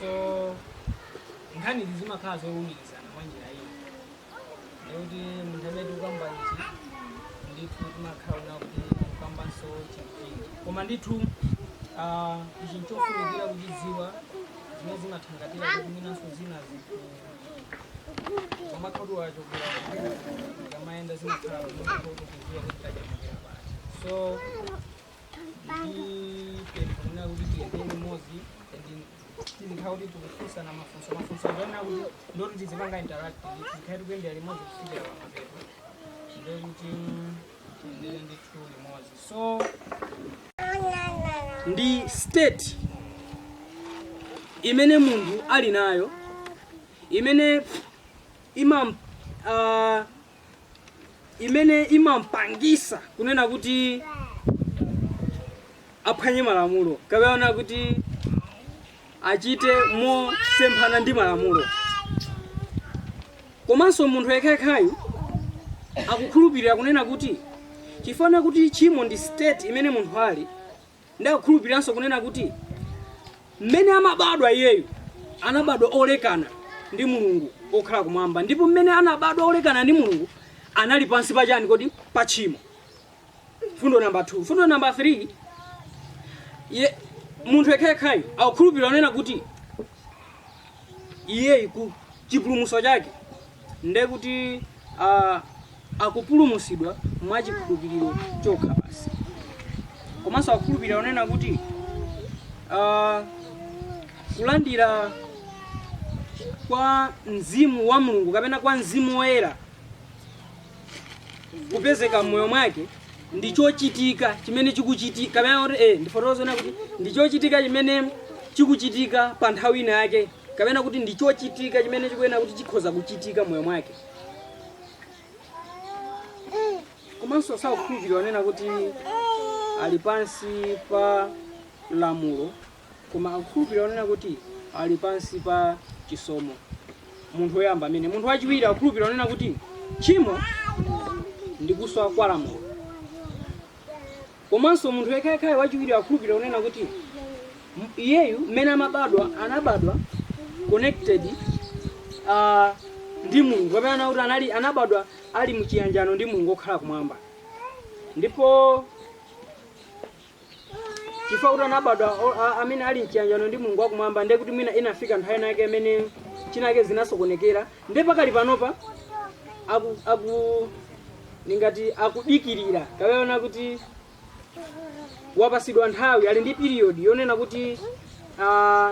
So ngani zizima kazo uliza na mwanjira hii leo mtamedu kwamba ichi nditu makhauna kuti kwamba so chipingi koma nditu ichi nchofunikira kuchidziwa zimene zimathangatira kuti minanso zina ziku kwamakhodu wacho kamaenda zimakhala kuti kuziwa kuti tachemukira basi so ndipempha kuti tiyendeni mozi ndikhaudi tikufunsa na mafunso ndona kuti ndoti tizipanga interact tikhaiti kuendera limodzi kufikira pamapeto ndekuti tiyendere ndithu limodzi so ndi state imene munthu ali nayo imene imampangisa kunena kuti aphwanye malamulo kapena kuti achite mosemphana ndi malamulo. Komanso munthu yekhayekhayo akukhulupirira kunena kuti chifana kuti chimo ndi state imene munthu ali ndakukhulupiriranso kunena kuti mmene amabadwa iyeyo anabadwa olekana ndi Mulungu okhala kumwamba ndipo mmene anabadwa olekana ndi Mulungu anali pansi pa chani kodi pa chimo. Fundo number 2. Fundo number 3, munthu yekhayekhayo akukhulupirira kunena kuti iye ku chipulumutso chake nde kuti akupulumutsidwa mwa chikhulupiriro chokha basi. Komanso akukhulupirira kunena kuti kulandira kwa mzimu wa Mulungu kapena kwa mzimu woyera kupezeka mmoyo mwake ndichochitika chimene chikuchitika kapena ndifotokozana kuti ndichochitika chimene chikuchitika pa nthawi ina yake kapena kuti ndichochitika chimene chikuyenera kuti chikhoza kuchitika moyo mwake. Komanso sakukhulupirira wanena kuti ali pansi pa lamulo koma akukhulupirira wanena kuti ali pansi pa chisomo. Munthu woyamba amene. Munthu wachiwiri akukhulupirira wanena kuti chimo ndikuswa kwa lamulo. Komanso munthu yekhayekhayo wachiwiri akukhulupirira kunena kuti iyeyu mmene anabadwa connected ndi Mulungu kapena kuti anabadwa ali muchiyanjano ndi Mulungu okhala kumwamba. Ndipo chifukwa kuti anabadwa amene ali mchiyanjano ndi Mulungu wakumwamba ndiye kuti mwina inafika nthawi yake imene chinake zinasokonekera ndiye pakali panopa ningati akudikirira kapena kuti wapasidwa nthawi ali ndi period yonena kuti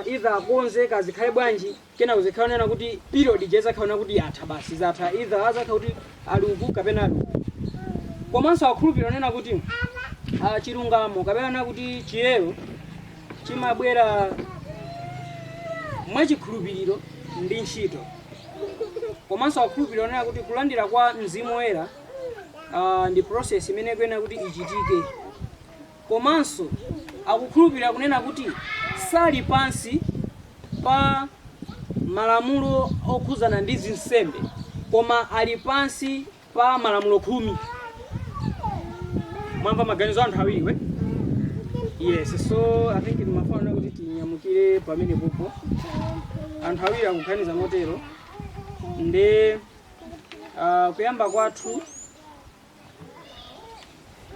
either akonze kazikhale bwanji kena kuzikhala nena kuti period jezakhala kuti yatha basi zatha either azakhala kuti ali uku kapena ali uku. Komanso akukhulupirira nena kuti chilungamo kapena kuti chiyero chimabwera mwachikhulupiriro ndi ntchito. Komanso akukhulupirira nena kuti kulandira kwa mzimu woyera ndi process imene kwena kuti ichitike. Komanso akukhulupirira kunena kuti sali pansi pa malamulo okhuzana ndi zinsembe koma ali pansi pa malamulo 10. Mwamba maganizo anthu awiriwe. Yes, so I think mafana kuti tinyamukire pamene popo anthu awiri akuganiza motero nde kuyamba kwathu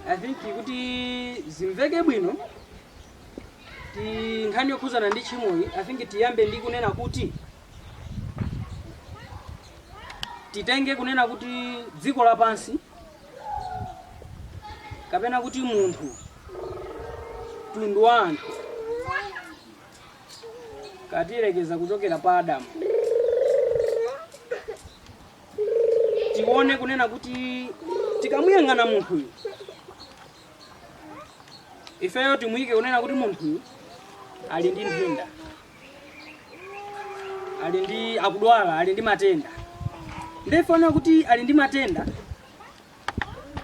I think kuti zimveke bwino nkhani yokhuzana ndi chimoyi I think tiyambe ndi kunena kuti titenge kunena kuti dziko lapansi kapena kuti munthu mtundu wa anthu katilekeza kuchokera pa Adamu tione kunena kuti tikamuyang'ana munthuyu ifeyo timuyike kunena kuti munthuyu ali ndi nthenda, ali ndi akudwala, ali ndi matenda. Ndefana kuti ali ndi matenda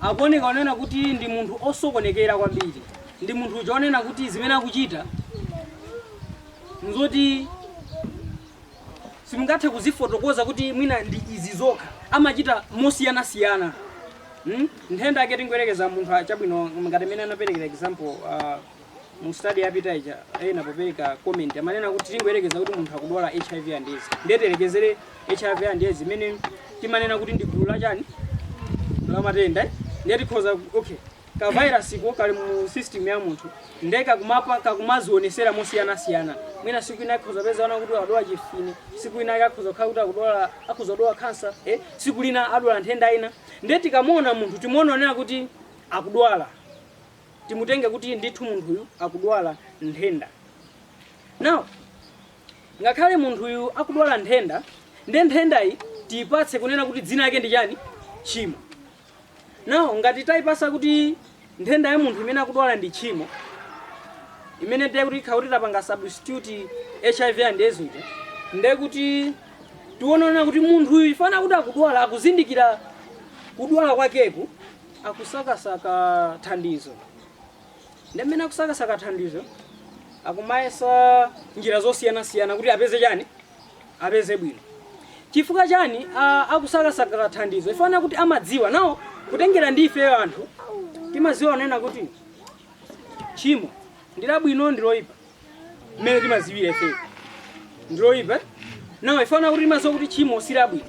akuoneka kunena kuti ndi munthu osokonekera kwambiri, ndi munthu ujonena kuti zimene akuchita nzoti simungathe kuzifotokoza kuti mwina ndi izi zokha, amachita mosiyana-siyana. Nthenda yake tingoyerekeza munthu achabwino ngati mene anaperekera example mu study yapita ija ena popereka comment amanena kuti tingoyerekeza kuti munthu akudwala HIV and AIDS. Ndeterekezere HIV and AIDS imene timanena kuti ndi gulu la chani la matenda. Ndeti khoza okay ka virus ko kali mu system ya munthu ndeka kumapa kakumazionesera mosiyana-siyana. Mwina siku ina khoza peza wana kuti adwala chifini, siku ina yakhoza kuti akudwala akuzodwala cancer, siku lina adwala nthenda ina. Ndeti kamona munthu timuonera kuti akudwala, timutenge kuti ndithu munthuyu akudwala nthenda. Now ngakhale munthuyu akudwala nthenda, nthenda iyi tipatse kunena kuti dzina yake ndi chani? Chimo. Now ngati tayipasa kuti nthenda ya munthu imene akudwala ndi chimo, imene ndiye kuti khauti tapanga substitute HIV and AIDS uja, ndiye kuti tiwonana kuti munthuyu ifana kuti akudwala akuzindikira kudwala kwakeku akusakasaka thandizo. Ndemene akusakasaka thandizo akumayesa njira zosiyana-siyana kuti apeze chani? Apeze bwino. Chifukwa chani akusakasaka thandizo? Ifana kuti amadziwa nawo kutengera ndi ife anthu timaziwa nena kuti chimo ndila bwino ndiloipa. Mmene timaziwira ife ndiloipa. Nawo ifana kuti timaziwa kuti chimo sila bwino.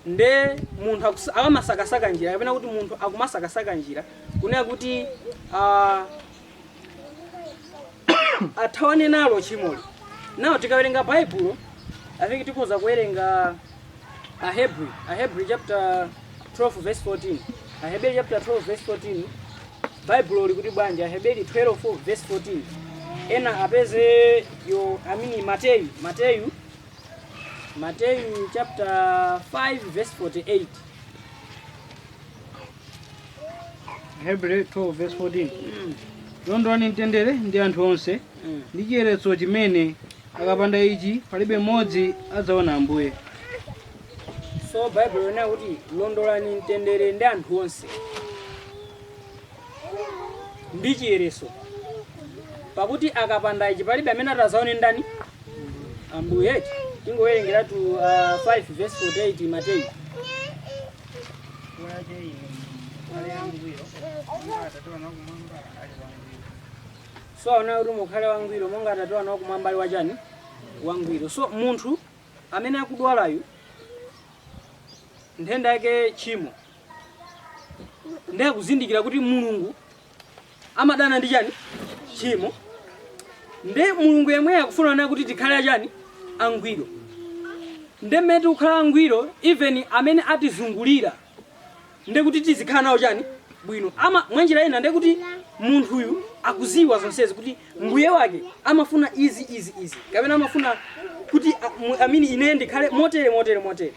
Nde munthu akamasakasaka njira kapena kuti munthu akumasakasaka njira kunena kuti athawane nalo chimoli. Nawo tikawerenga Bible I think tikhoza kuwerenga Ahebrew chapter 12 verse 14. Ahebrew chapter 12 verse 14 Bible likuti bwanja Ahebrew 12 verse 14. Ena apeze yo Matthew chapter 5 verse 48. Ahebrew 12 verse 14. Londoni mtendere ndi anthu onse ndi chiyeretso chimene akapanda ichi palibe mmodzi adzaona Ambuye. So Bible ina kuti londolani mtendere ndi anthu onse ndi chiyeretso, pakuti akapanda ichi palibe amene adzaone ndani? Ambuye. Tingowerengera tu 5 verse 48 Matthew. So ana uri mukhale wangwiro monga Atate wanu kumwamba ali wachani? Wangwiro. So munthu amene akudwalayu nthenda yake chimo ndiye kuzindikira kuti Mulungu amadana ndi chani? Chimo. Nde Mulungu yemwe akufuna na kuti tikhale achani? Angwiro. Nde mmene ukhala angwiro even amene atizungulira nde kuti tizikhala nawo chani? Bwino. Ama mwanjira ina nde kuti munthuyu akuziwa zonsezi kuti mbuye wake amafuna izi kapena amafuna kuti amini ine ndikhale motere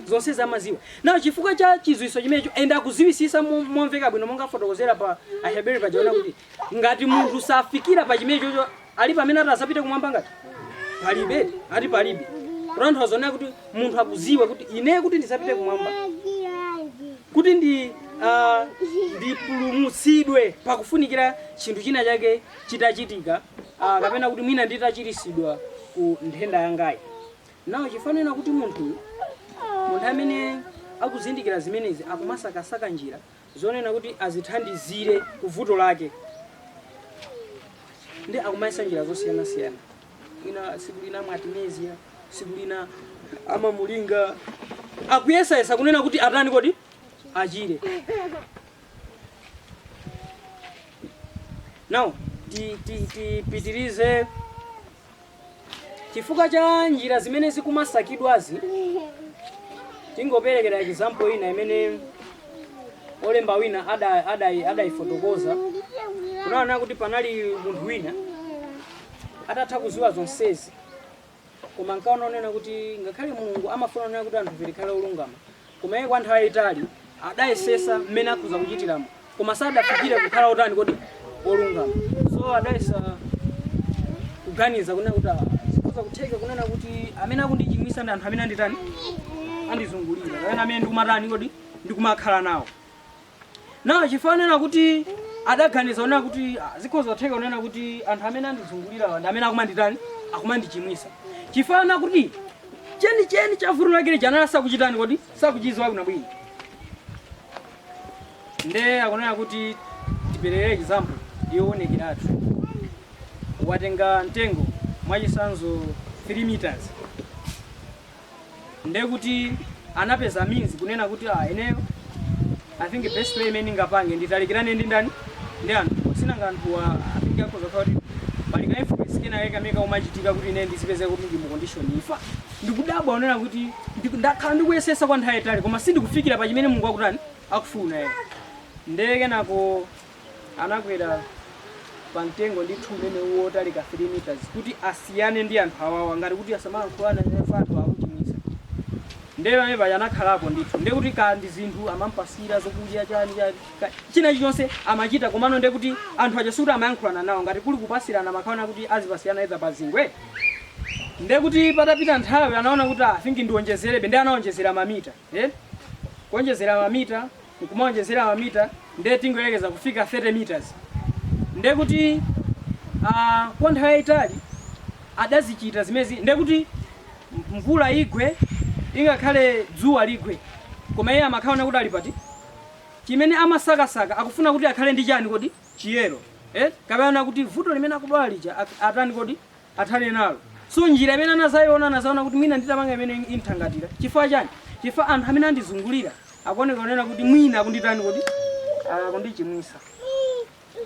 zonsezi amaziwa. Nawo chifukwa cha chizwiso chimenecho enda akuziwisisa momveka bwino monga fotokozera pa Ahebrew pajaona kuti ngati munthu safikira pa chimenecho ali pamene atazapite kumwamba ngati palibe ati palibe. Ranthu azonena kuti munthu akuziwa kuti ine kuti ndisapite kumwamba kuti ndipulumutsidwe pakufunikira chinthu china chake chitachitika kapena kuti mwina nditachiritsidwa ku nthenda yangayi. Nawo chifanena kuti munthu amene akuzindikira zimenezi akumasakasaka njira zonena kuti azithandizire kuvuto lake. ndi akumayesa njira zosiyanasiyana. Ina siku lina mwatimezia, siku lina amamulinga, akuyesayesa kunena kuti atani kodi achire. Now tipitirize chifukwa cha njira zimene zikumasakidwazi. Tingoperekera example ina imene olemba wina adaifotokoza. Kunaona kuti panali munthu wina atatha kuziwa zonsezi, koma nkaona onena kuti ngakhale Mulungu amafuna onena kuti anthu likhale olungama, koma iye kwa nthawi yayitali adayesesa mmene akhoza kuchitiramo, koma sadafikire kukhala otani kodi olungama. So adayesa kuganiza kunena kuti zikhoza kutheka kunena kuti amene akundichimwisa ndi anthu amene anditani andizungulira, kapena amene ndikumatani kodi ndikumakhala nawo. Nawo chifanena kuti adaganiza kunena kuti zikhoza kutheka kunena kuti anthu amene andizungulira ndi amene akumanditani akumandichimwisa. Chifanena kuti cheni cha vuto lake chanala sakuchitani kodi sakuchiziwa bwinobwino. Nde akunena kuti tiperere example yoonekiratu. Watenga mtengo mwachisanzo 3 meters. Nde kuti anapeza means kunena kuti eneyo I think best way imene ngapange nditalikirane ndi ndani ndi anthu. Sina nganthu I think akhoza kuti bali ka influence kena yeka meka umachitika kuti ine ndisipeze kuti ndi mu condition ifa. Ndikudabwa onena kuti ndakhala ndikuyesesa kwa nthawi yayitali koma sindikufikira pa chimene Mulungu akutani akufuna yeye. Ndeke nako anakwera pa mtengo ndi thupi umene wotalika 3 meters kuti asiyane ndi anthu awawa ngati kuti asamayankhulana ndi anthu akuchimwisa. Ndebe amene paja anakhalapo ndithu. Nde kuti kandi zinthu amampasira zokudya chani china chonse amachita, komano nde kuti anthu aja suti amayankhulana nawo ngati kuli kupasirana makhaona kuti azipasirana eza pa zingwe. Nde kuti patapita nthawi anaona kuti I think ndiwonjezerebe, nde anaonjezera mamita. Kuonjezera mamita, nkumaonjezera mamita, nde tingoyelekeza kufika 30 meters. Nde kuti kwa nthawi yayitali adazichita zimezi. Nde kuti mvula igwe ingakhale dzuwa ligwe, koma iye amakhaona kuti ali pati chimene amasakasaka akufuna kuti akhale ndi chani kodi chiyero. Kapena kuti vuto limene akudwala lija atani kodi athane nalo. So njira imene anazaona kuti mwina nditapanga imene inthangatira. Chifukwa chani? Chifukwa anthu amene andizungulira akuoneka kunena kuti mwina akunditani kodi akundichimwisa.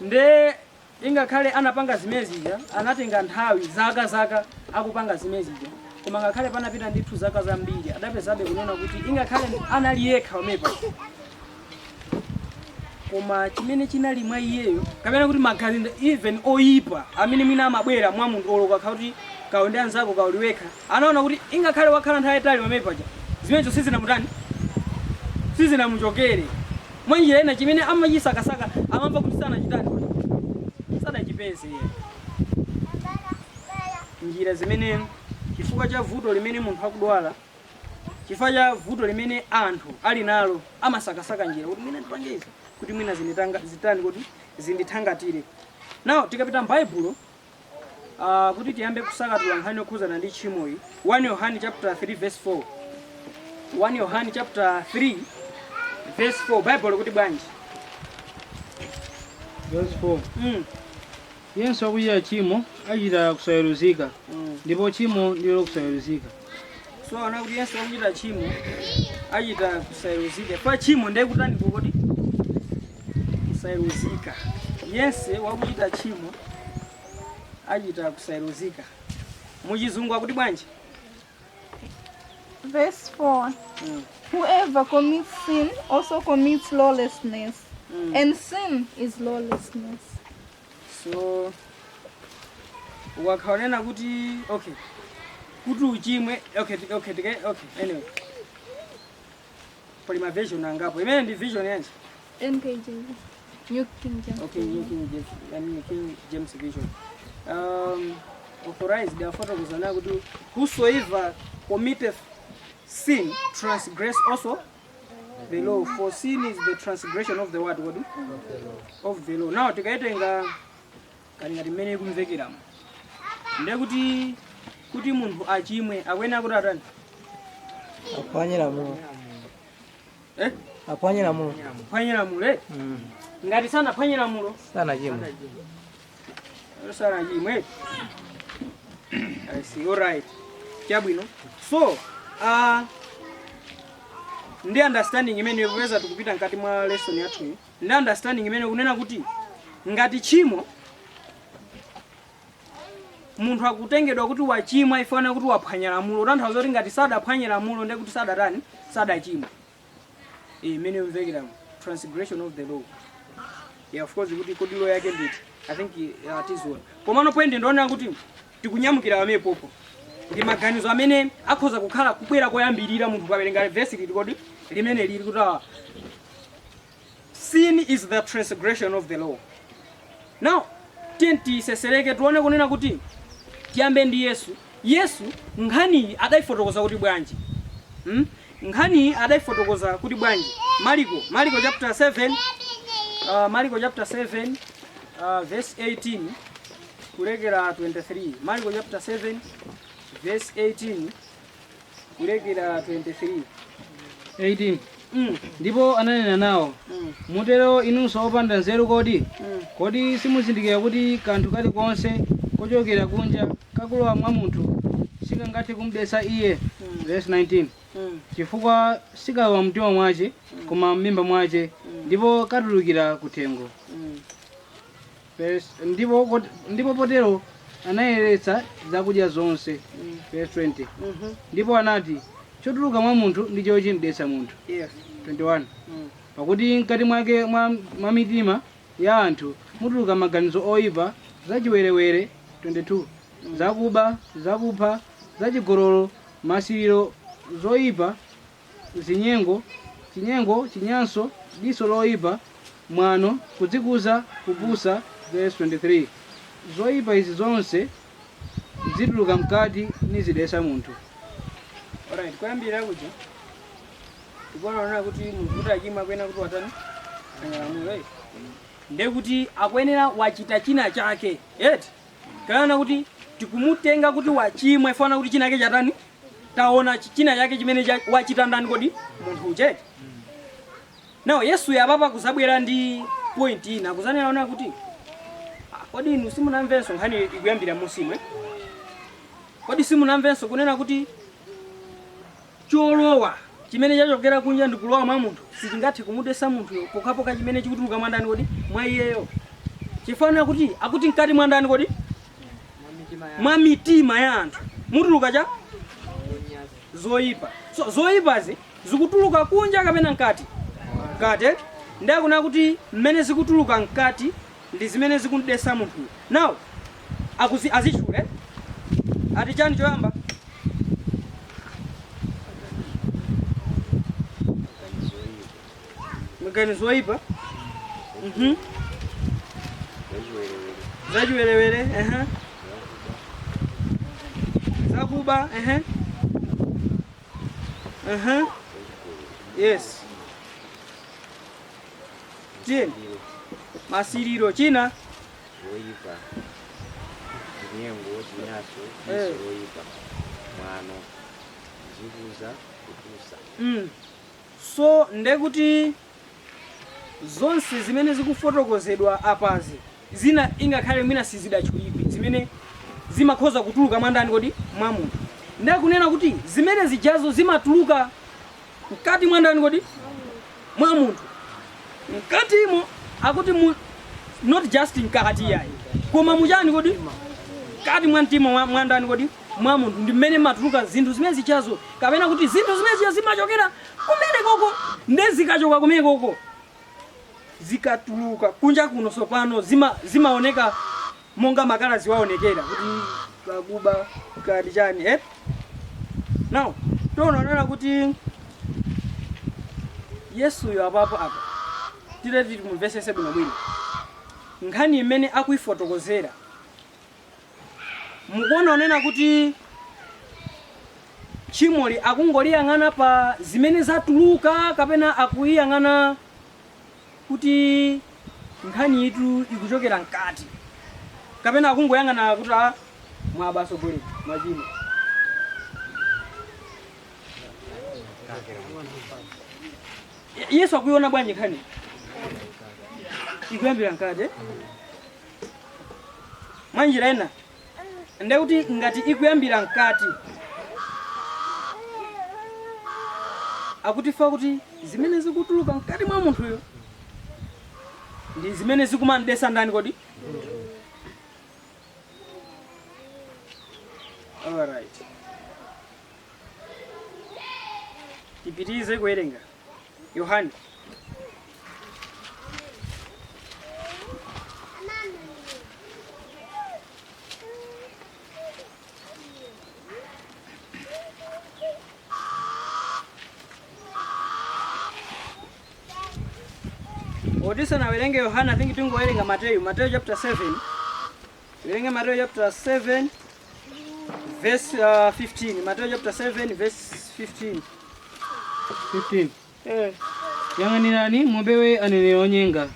Nde ingakhale anapanga zimezija anatenga nthawi zaka akupanga zimezija, koma ngakhale panapita ndithu zaka zambiri adapezabe kunena kuti ingakhale anali yekha omepa, koma chimene chinali mwa iyeyo kapena kuti maganizo even oyipa amene mwina amabwera mwa munthu oloka kuti kaonde anzako kauliwekha, anaona kuti ingakhale wakhala nthawi yayitali omepaja zimenezo sizinamuchokere. Mwa njira ina chimene amachisakasaka amamva kuti sanachitani sadachipeze iye. Njira zimene chifukwa cha vuto limene munthu akudwala, chifukwa cha vuto limene anthu ali nalo amasakasaka njira kuti mwina ndipangeze kuti mwina zitani kuti zindithangatire. Now tikapita m'Baibulo kuti tiyambe kusakatula nkhani yokhuzana ndi tchimoyi. 1 Yohane chapter 3 verse 4. 1 Yohane chapter 3 verse 4. Bible kuti bwanji? Verse 4. Yense wakuchita tchimo achita kusayeruzika, ndipo tchimo ndilo kusayeruzika. So ana kuti yense wakuchita tchimo achita kusayeruzika. Pa tchimo ndiye kutani kodi kusayeruzika. Yense wakuchita tchimo achita kusayeruzika. Muchizungu akuti bwanji? Verse 4. Whoever commits sin also commits lawlessness, and sin is lawlessness. So wakaonena kuti kuti uchimwe anyway pali ma version angapo imene ndi vision yanji NKJV, New King James. King James version. Authorized therefore kuzana kuti whosoever committeth sin transgress also the law, for sin is the transgression of the word of the law. Now tikaitenga ngati mmene kumvekeramu nde kuti munthu achimwe akwena kuti atani aphwanyira mulo. aphwanyira mulo ngati sana aphwanyira mulo sana chimwe Sara chimwe. I see. All right. Chabwino. So, ndi understanding imene yoweza tukupita nkati mwa lesson yathu. Ndi understanding imene kunena kuti ngati chimo munthu akutengedwa kuti wachimwa ifana kuti waphwanya lamulo. Tanthauza kuti ngati sadaphwanya lamulo ndi kuti sadatani, sadachimwa. Imene yomvekera transgression of the law. Yeah, of course kuti kodi law yake nditi. I think it is one. Komano point ndona kuti tikunyamukira amene popo. Ndi maganizo amene akhoza kukhala kubwera koyambirira munthu kawerenga verse lili kodi limene lili kuti sin is the transgression of the law. Now, tisesereke tuone kunena kuti tiyambe ndi Yesu. Yesu nkhani adaifotokoza kuti bwanji. Nkhani adaifotokoza kuti bwanji. Marko chapter 7 Marko chapter 7 verse 18 kulekera 23. Marko chapter 7 verse 18 kulekera 23. 18. Ndipo ananena nawo, mutero inunso opanda nzeru kodi? Kodi simuzindikira kuti kanthu kalikonse kochokera kunja kakulowa mwa munthu sikangathe kumudetsa iye? Verse 19. Chifukwa sikalowa mtima mwace koma m'mimba mwace ndipo katulukira kuthengo. Ndipo potero anayeretsa zakudya zonse. Verse 20. Ndipo anati, chotuluka mwa munthu ndicho chimudetsa munthu. Yes. 21. Pakuti mkati mwake mwa mitima ya anthu mutuluka maganizo oyipa, zachiwerewere. 22. Zakuba, zakupha, zachigololo, masiriro, zoyipa, zinyengo, chinyanso, diso loyipa, mwano, kudzikuza, kupusa. Verse 23. Zoyipa izi zonse zituluka mkati nizidetsa munthu. Alright, kuyambira kuja tikuona kuti munthu kuti achimwa kwena kuti watani angalamulo nde kuti akwenera wachita china chake eti kana kuti tikumutenga kuti wachimwa ifana kuti china chake chatani taona china chake chimene wachita ndani kodi munthu uchete. Now Yesu yapapa kuzabwera ndi point ina kuzanena kuti kodi inu simunamvenso nkhani ikuyambira musimwe? Kodi simunamvenso kunena kuti cholowa chimene chachokera kunja ndikulowa mwa munthu sichingathe kumudetsa munthu pokapoka chimene chikutuluka mwandani kodi mwa iyeyo? Chifana kuti akuti mkati mwandani kodi mwa mitima ya anthu mutuluka cha zoyipa. So zoyipazi zikutuluka kunja kapena mkati? Mkati. Ndakuna kuti mmene zikutuluka mkati ndi zimene zikundetsa munthu. Now azitchule ati chani choyamba maganizo oyipa. Zachiwerewere. Zakuba. Yes. Chini masiriro china zoyipa, zinyengo, chinyanso, diso loyipa, mwano, kudzikuza, kupusa. So ndekuti zonse zimene zikufotokozedwa apazi zina ingakhale mwina sizidachulidwe zimene zimakhoza kutuluka mwandani kodi mwa munthu. Ndakunena kuti zimene zijazo zimatuluka mkati mwandani kodi mwa munthu. Mkatimo akuti not just mkati yayi koma mujani kodi kati mwa mtima mwandani kodi mwa munthu ndi mmene matuluka zinthu zimene zichazo kapena kuti zinthu zimene zimachokera kumene koko ndezikachoka kumene koko zikatuluka kunja kuno sopano zimaoneka monga makala ziwaonekera kuti kakuba kati chani Now tonaona kuti Yesu yo apa tiri mumvesese bwino bwino nkhani imene akuifotokozera mukuona onena kuti chimoli akungoliyang'ana pa zimene zatuluka kapena akuyang'ana kuti nkhani itu ikuchokera mkati kapena akungoyang'ana kuti mwabasogolera mwachino. Yesu akuiona bwanji nkhani ikuyambira mkati mwanjira ena ndekuti ngati ikuyambira mkati akutifa kuti zimene zikutuluka mkati mwa munthuyo ndi zimene zikumandesa ndani kodi. Alright, tipitirize kuwerenga Yohane. Odisa na werenge Yohana, I think tungowerenga Matthew chapter 7. Werenge Matthew chapter 7 verse 15. Matthew chapter 7 verse 15. 15. Yang'anirani mupewe aneneri onyenga.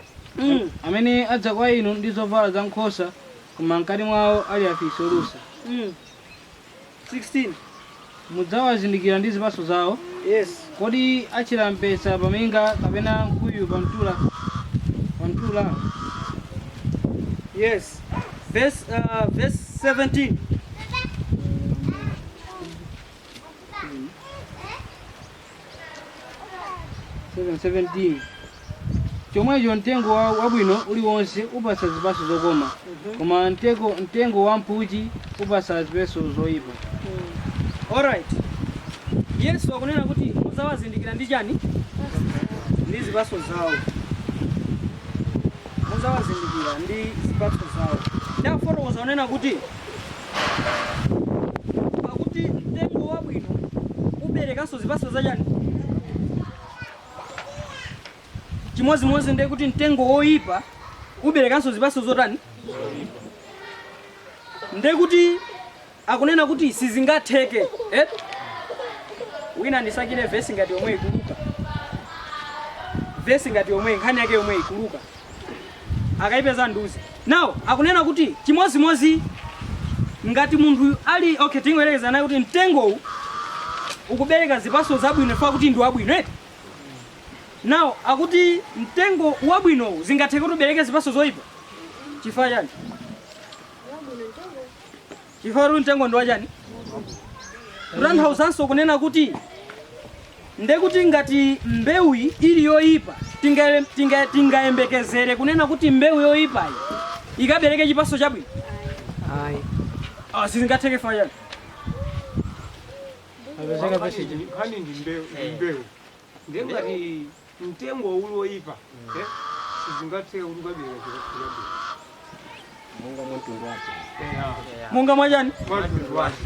Amene adza kwa inu ndi zovala za nkhosa koma mkati mwawo ali afisi olusa. 16. Mudzawazindikira ndi zipatso zawo. Yes. Kodi achira mpesa paminga kapena nkhuyu pamtula? Yes. Verse 17. Chomwecho mtengo wabwino uliwonse upasa zipatso zokoma, koma mtengo wa mphuchi upasa zipatso zoyipa. Alright. Yesu akunena kuti muzawazindikira ndi chani? Ndi zipatso zawo. Muzawazindikira ndi zipatso zawo. Therefore uzanena kuti pakuti mtengo wabwino uberekanso zipatso za chani? Chimozimozi ndiye kuti mtengo woyipa uberekanso zipatso zotani? Ndiye kuti akunena kuti sizingatheke. Wina ndisakire verse ngati yomwe ikuluka. Verse ngati yomwe nkhani yake yomwe ikuluka. Akaipeza nduzi. Now akunena kuti chimozimozi ngati munthu ali okay, tingoelekeza naye kuti mtengo ukubereka zipatso zabwino fa kuti ndi wabwino. Now akuti mtengo wabwino zingatheke kuti ubereke zipatso zoyipa. Chifukwa chani? Chifukwa mtengo ndi wachani? Kutanthausanso kunena kuti ndekuti ngati mbewu ili yoyipa tingayembekezere kunena kuti mbewu yoyipayi ikabereke chipatso chabwino? Ayi. Sizingatheke fayani. Apezeka pasiji. Kani ndi mbewu. Ndiye ngati mtengo uli woyipa. Sizingatheke kuti ukabereke chipatso chabwino. Munga mtundu wake. Munga mwachani? Mtundu wake.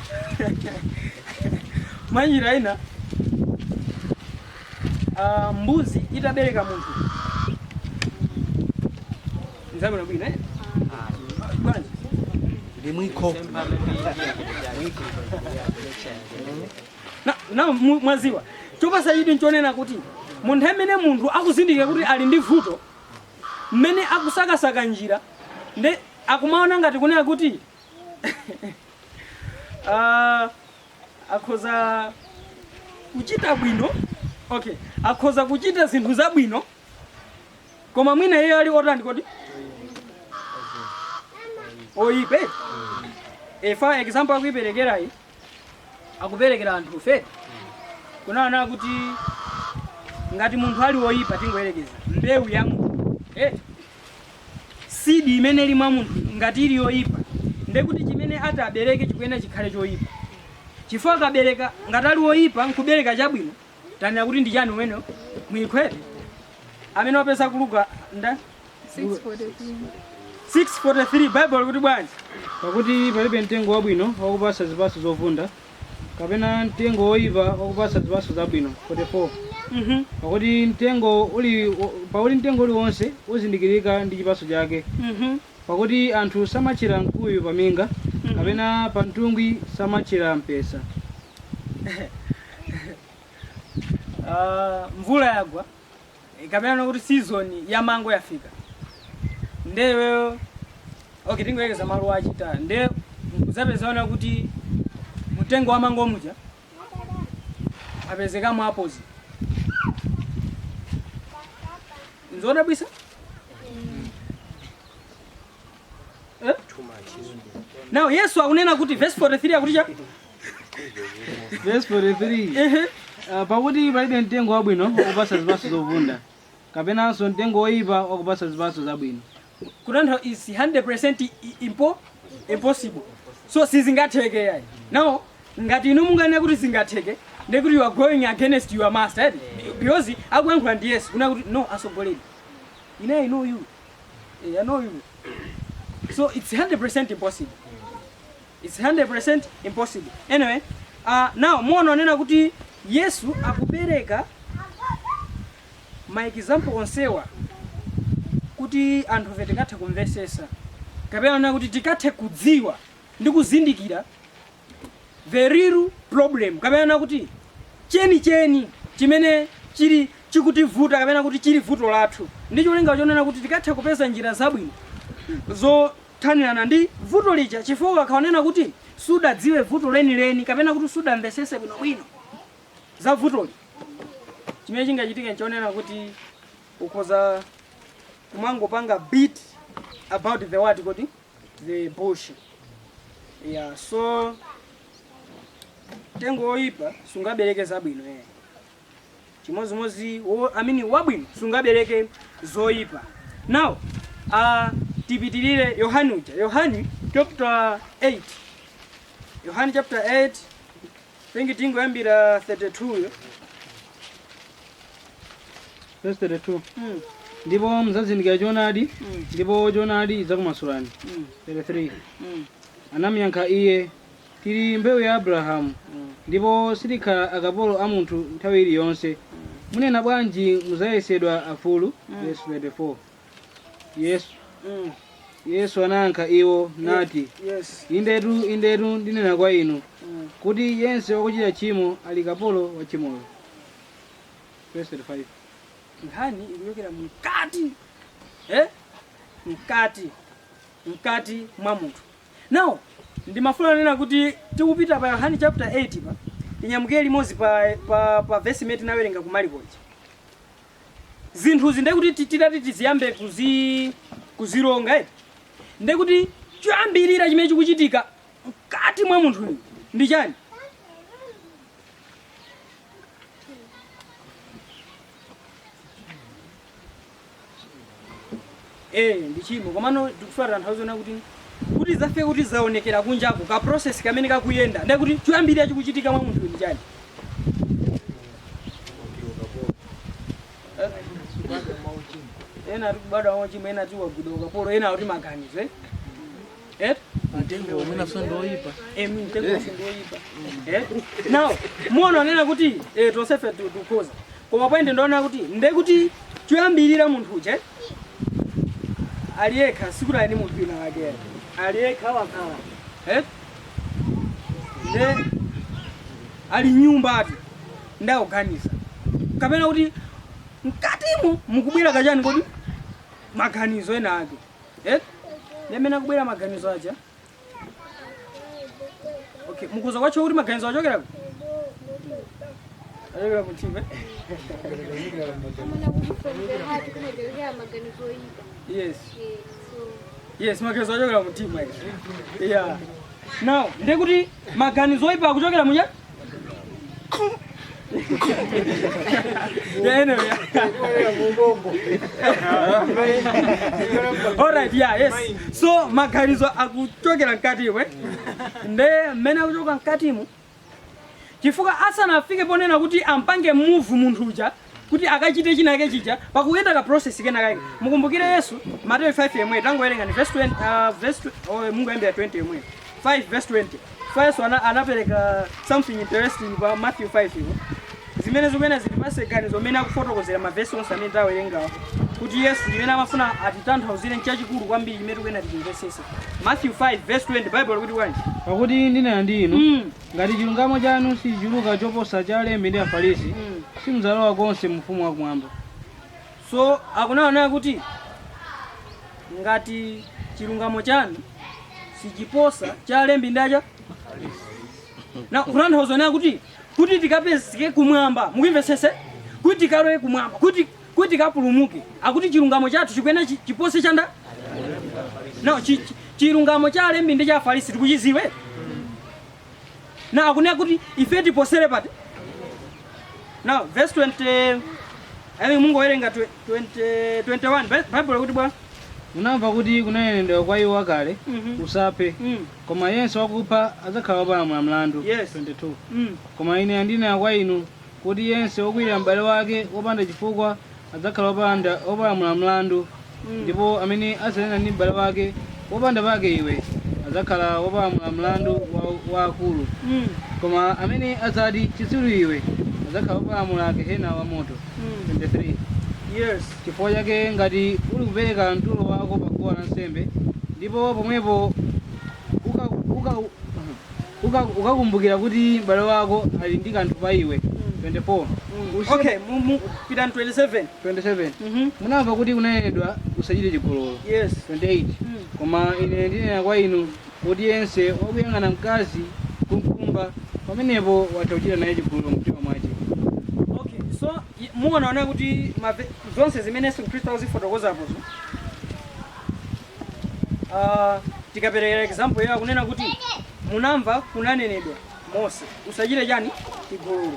Mwanjira ina mbuzi itabereka munthu nzamwe bwino bwanji Ndi mwiko. na mwaziwa chopasa chidi nchonena kuti munthu amene munthu akuzindikira kuti ali ndi vuto mmene akusakasaka njira nde akumaona ngati kunena kuti akhoza kuchita bwino. Okay, akhoza kuchita zinthu zabwino koma mwina yeye ali otani kodi oyipe. For example akuiperekerayi akuperekera anthu fete kunaona kuti ngati munthu ali oyipa tingoyerekeza mbewu ya munthu seed imene ili mwa munthu ngati ili yoyipa ndekuti chimene ati abereke chikuyenera chikhale choyipa. Chifukwa akabereka ngati ali woyipa nkubereka chabwino tanena kuti ndi chani umene mwikhwete amene wapeza kuluka nda 643 Bible kuti bwanji? Pakuti palibe mtengo wabwino wakupasa zipatso zovunda kapena mtengo woyipa wakupasa zipatso zabwino. 44. Pakuti mtengo uliwonse uzindikirika ndi chipatso chake. Pakuti anthu samachira nkhuyu paminga kapena pa mtungwi samachira mpesa. Mvula yagwa kapena kuti season ya mango yafika ndewe okay tingoyekeza malo achita nde kuzapezaona kuti mtengo wa mango muja apezekamo apples. Nzona bisa? Now Yesu akunena kuti verse 43 akuti cha verse 43 pakuti palibe mtengo wabwino wakupasa zipatso zovunda kapenanso mtengo woyipa wakupasa zipatso zabwino. Kutanthauza is 100% impossible. So sizingatheke yayi. Now ngati inu munganena kuti zingatheke ndekuti you are going against your master because akuyankhula ndi Yesu kuna kuti no asogoleni. I know you. I know you. So it's 100% impossible. It's 100% impossible. Anyway, now muona nena kuti Yesu akupereka my example onsewa kuti anthu ove tikathe kumvesesa kapena na kuti tikathe kudziwa ndi kuzindikira the real problem kapena na kuti cheni chimene chikutivuta kapena kuti chili vuto lathu ndicho cholinga chonena kuti tikathe kupeza njira zabwino zothanirana ndi vuto lija chifukwa kaonena kuti sudadziwe vuto lenileni kapena kuti sudamvesese bwinobwino za vutoli chimene chingachitika nchonena kuti ukhoza kumangopanga beat about the word kodi the bush. Yeah, so tengo oyipa sungabereke zabwino chimozimozi wabwino sungabereke zoyipa. Now tipitirire Yohani chapter 8. Yohani chapter 8 think tingoyambira 32 verse 32 ndipo muzazindikira choonadi ndipo choonadi idzakumasulani. 33 anamuyankha iye, tili mbewu ya Abrahamu ndipo sitikhala akapolo a munthu nthawi iliyonse, munena bwanji muzayesedwa afulu? Verse 24 Yesu anayankha iwo nati, indetu ndinena kwa inu kuti yense wakuchita tchimo ali kapolo wa tchimoyo. Verse 35 nkhani ikuyokera mkati mwa munthu. Now ndimafuna nena kuti tikupita pa Yohani chapter 8 pa tinyamukire limodzi pa verse imene tinawerenga ku Marikochi. Zinthuzi ndekuti titati tiziyambe kuzilonga ndekuti choyambirira chimene chikuchitika mkati mwa munthu ndi chani? Ndi chimo komano tikufuata anthu azona kuti zafe kuti zaonekera kunjako ka process kamene kakuyenda ndekuti choyambirira chikuchitika mwa munthu ndi chani? Ena kubada wachimwe ena tiwagwidwa ukapolo ena kuti maganizo mtengo omwe nafundo oyipa mtengo oyipa. Now muona nena kuti tosefe tukhoza koma point ndaona kuti ndekuti choyambirira munthu uja aliyekha sikuti ali munthu ina wake aliyekha wakhala ali nyumba ati ndaoganiza kapena kuti mkatimo mukubwera kachani kodi maganizo ena ake ndemene kubwera maganizo aja. Okay, mukuza kwacho kuti maganizo achokera mtima. Yes, maganizo achokera mtima. Yeah. Now ndekuti maganizo oyipa akuchokera muja Alright, yeah, yes. So maganizo akuchokera mkati we nde mmene akuchoka mkatimu chifukwa asanafike ponena kuti ampange move munthu uja kuti akachite chinake chija pakuyenda ka process kena kake. Mukumbukire Yesu Matthew 5 yemwe tangowerenga ni verse 20 Mungu ayambira 20 yemwe 5 verse 20. First anapereka something interesting pa Matthew 5 hiyo zimene zimene zilipasekanizo mene akufotokozera mavesi onse amene tawerengawo kuti Yesu imene amafuna atitanthauzire nchachikulu kwambiri imene tikuyenda tichimvesese. Matthew 5 verse 20 Bible kuti wanji pakuti ndinena ndi inu ngati chilungamo chanu sichuluka choposa cha alembi ndi afarisi simudzalowa konse mfumu wakumwamba. So akunaona kuti ngati chilungamo chanu sichiposa cha alembi ndacha na kutanthauza naye kuti tikapezeke kumwamba mukimvesese kuti tikalowe kumwamba kuti tikapulumuke akuti chilungamo chathu chikuyena chipose chanda. No, chilungamo cha alembi ndi cha afarisi tikuchiziwe na akunena kuti ife tiposere pati. Now verse 20 ayi Mungu werenga 21 Bible kuti bwa munamva kuti kunenedwa kwa iwo akale usaphe koma yense wakupha adzakhala wopalamula mlandu. Yes. 22 koma ine andinena kwa inu kuti yense wokwirira m'bale wake wopanda chifukwa adzakhala wopalamula mlandu ndipo amene azanena ndi m'bale wake wopanda pake iwe adzakhala wopalamula mlandu wa akulu koma amene azati chitsiru iwe adzakhala wopalamula gehena wa moto. 23 yes. chifukwa chake ngati uli kupereka mtulo wako pa guwa lansembe ndipo pomwepo ukakumbukira kuti m'bale wako ali ndi kanthu pa iwe. 24 Okay, pitani 27 munamva kuti kunenedwa usachite chigololo. Yes. 28 koma ine ndinena kwa inu kuti yense wakuyang'ana mkazi kumkumba pamenepo watha kuchita naye chigololo mtima mwace. Okay, so muona kuti zonse zimene Yesu Khristu akuzifotokozapo tikapereka example ya kunena kuti munamva kunanenedwa Mose usachite chani chigololo.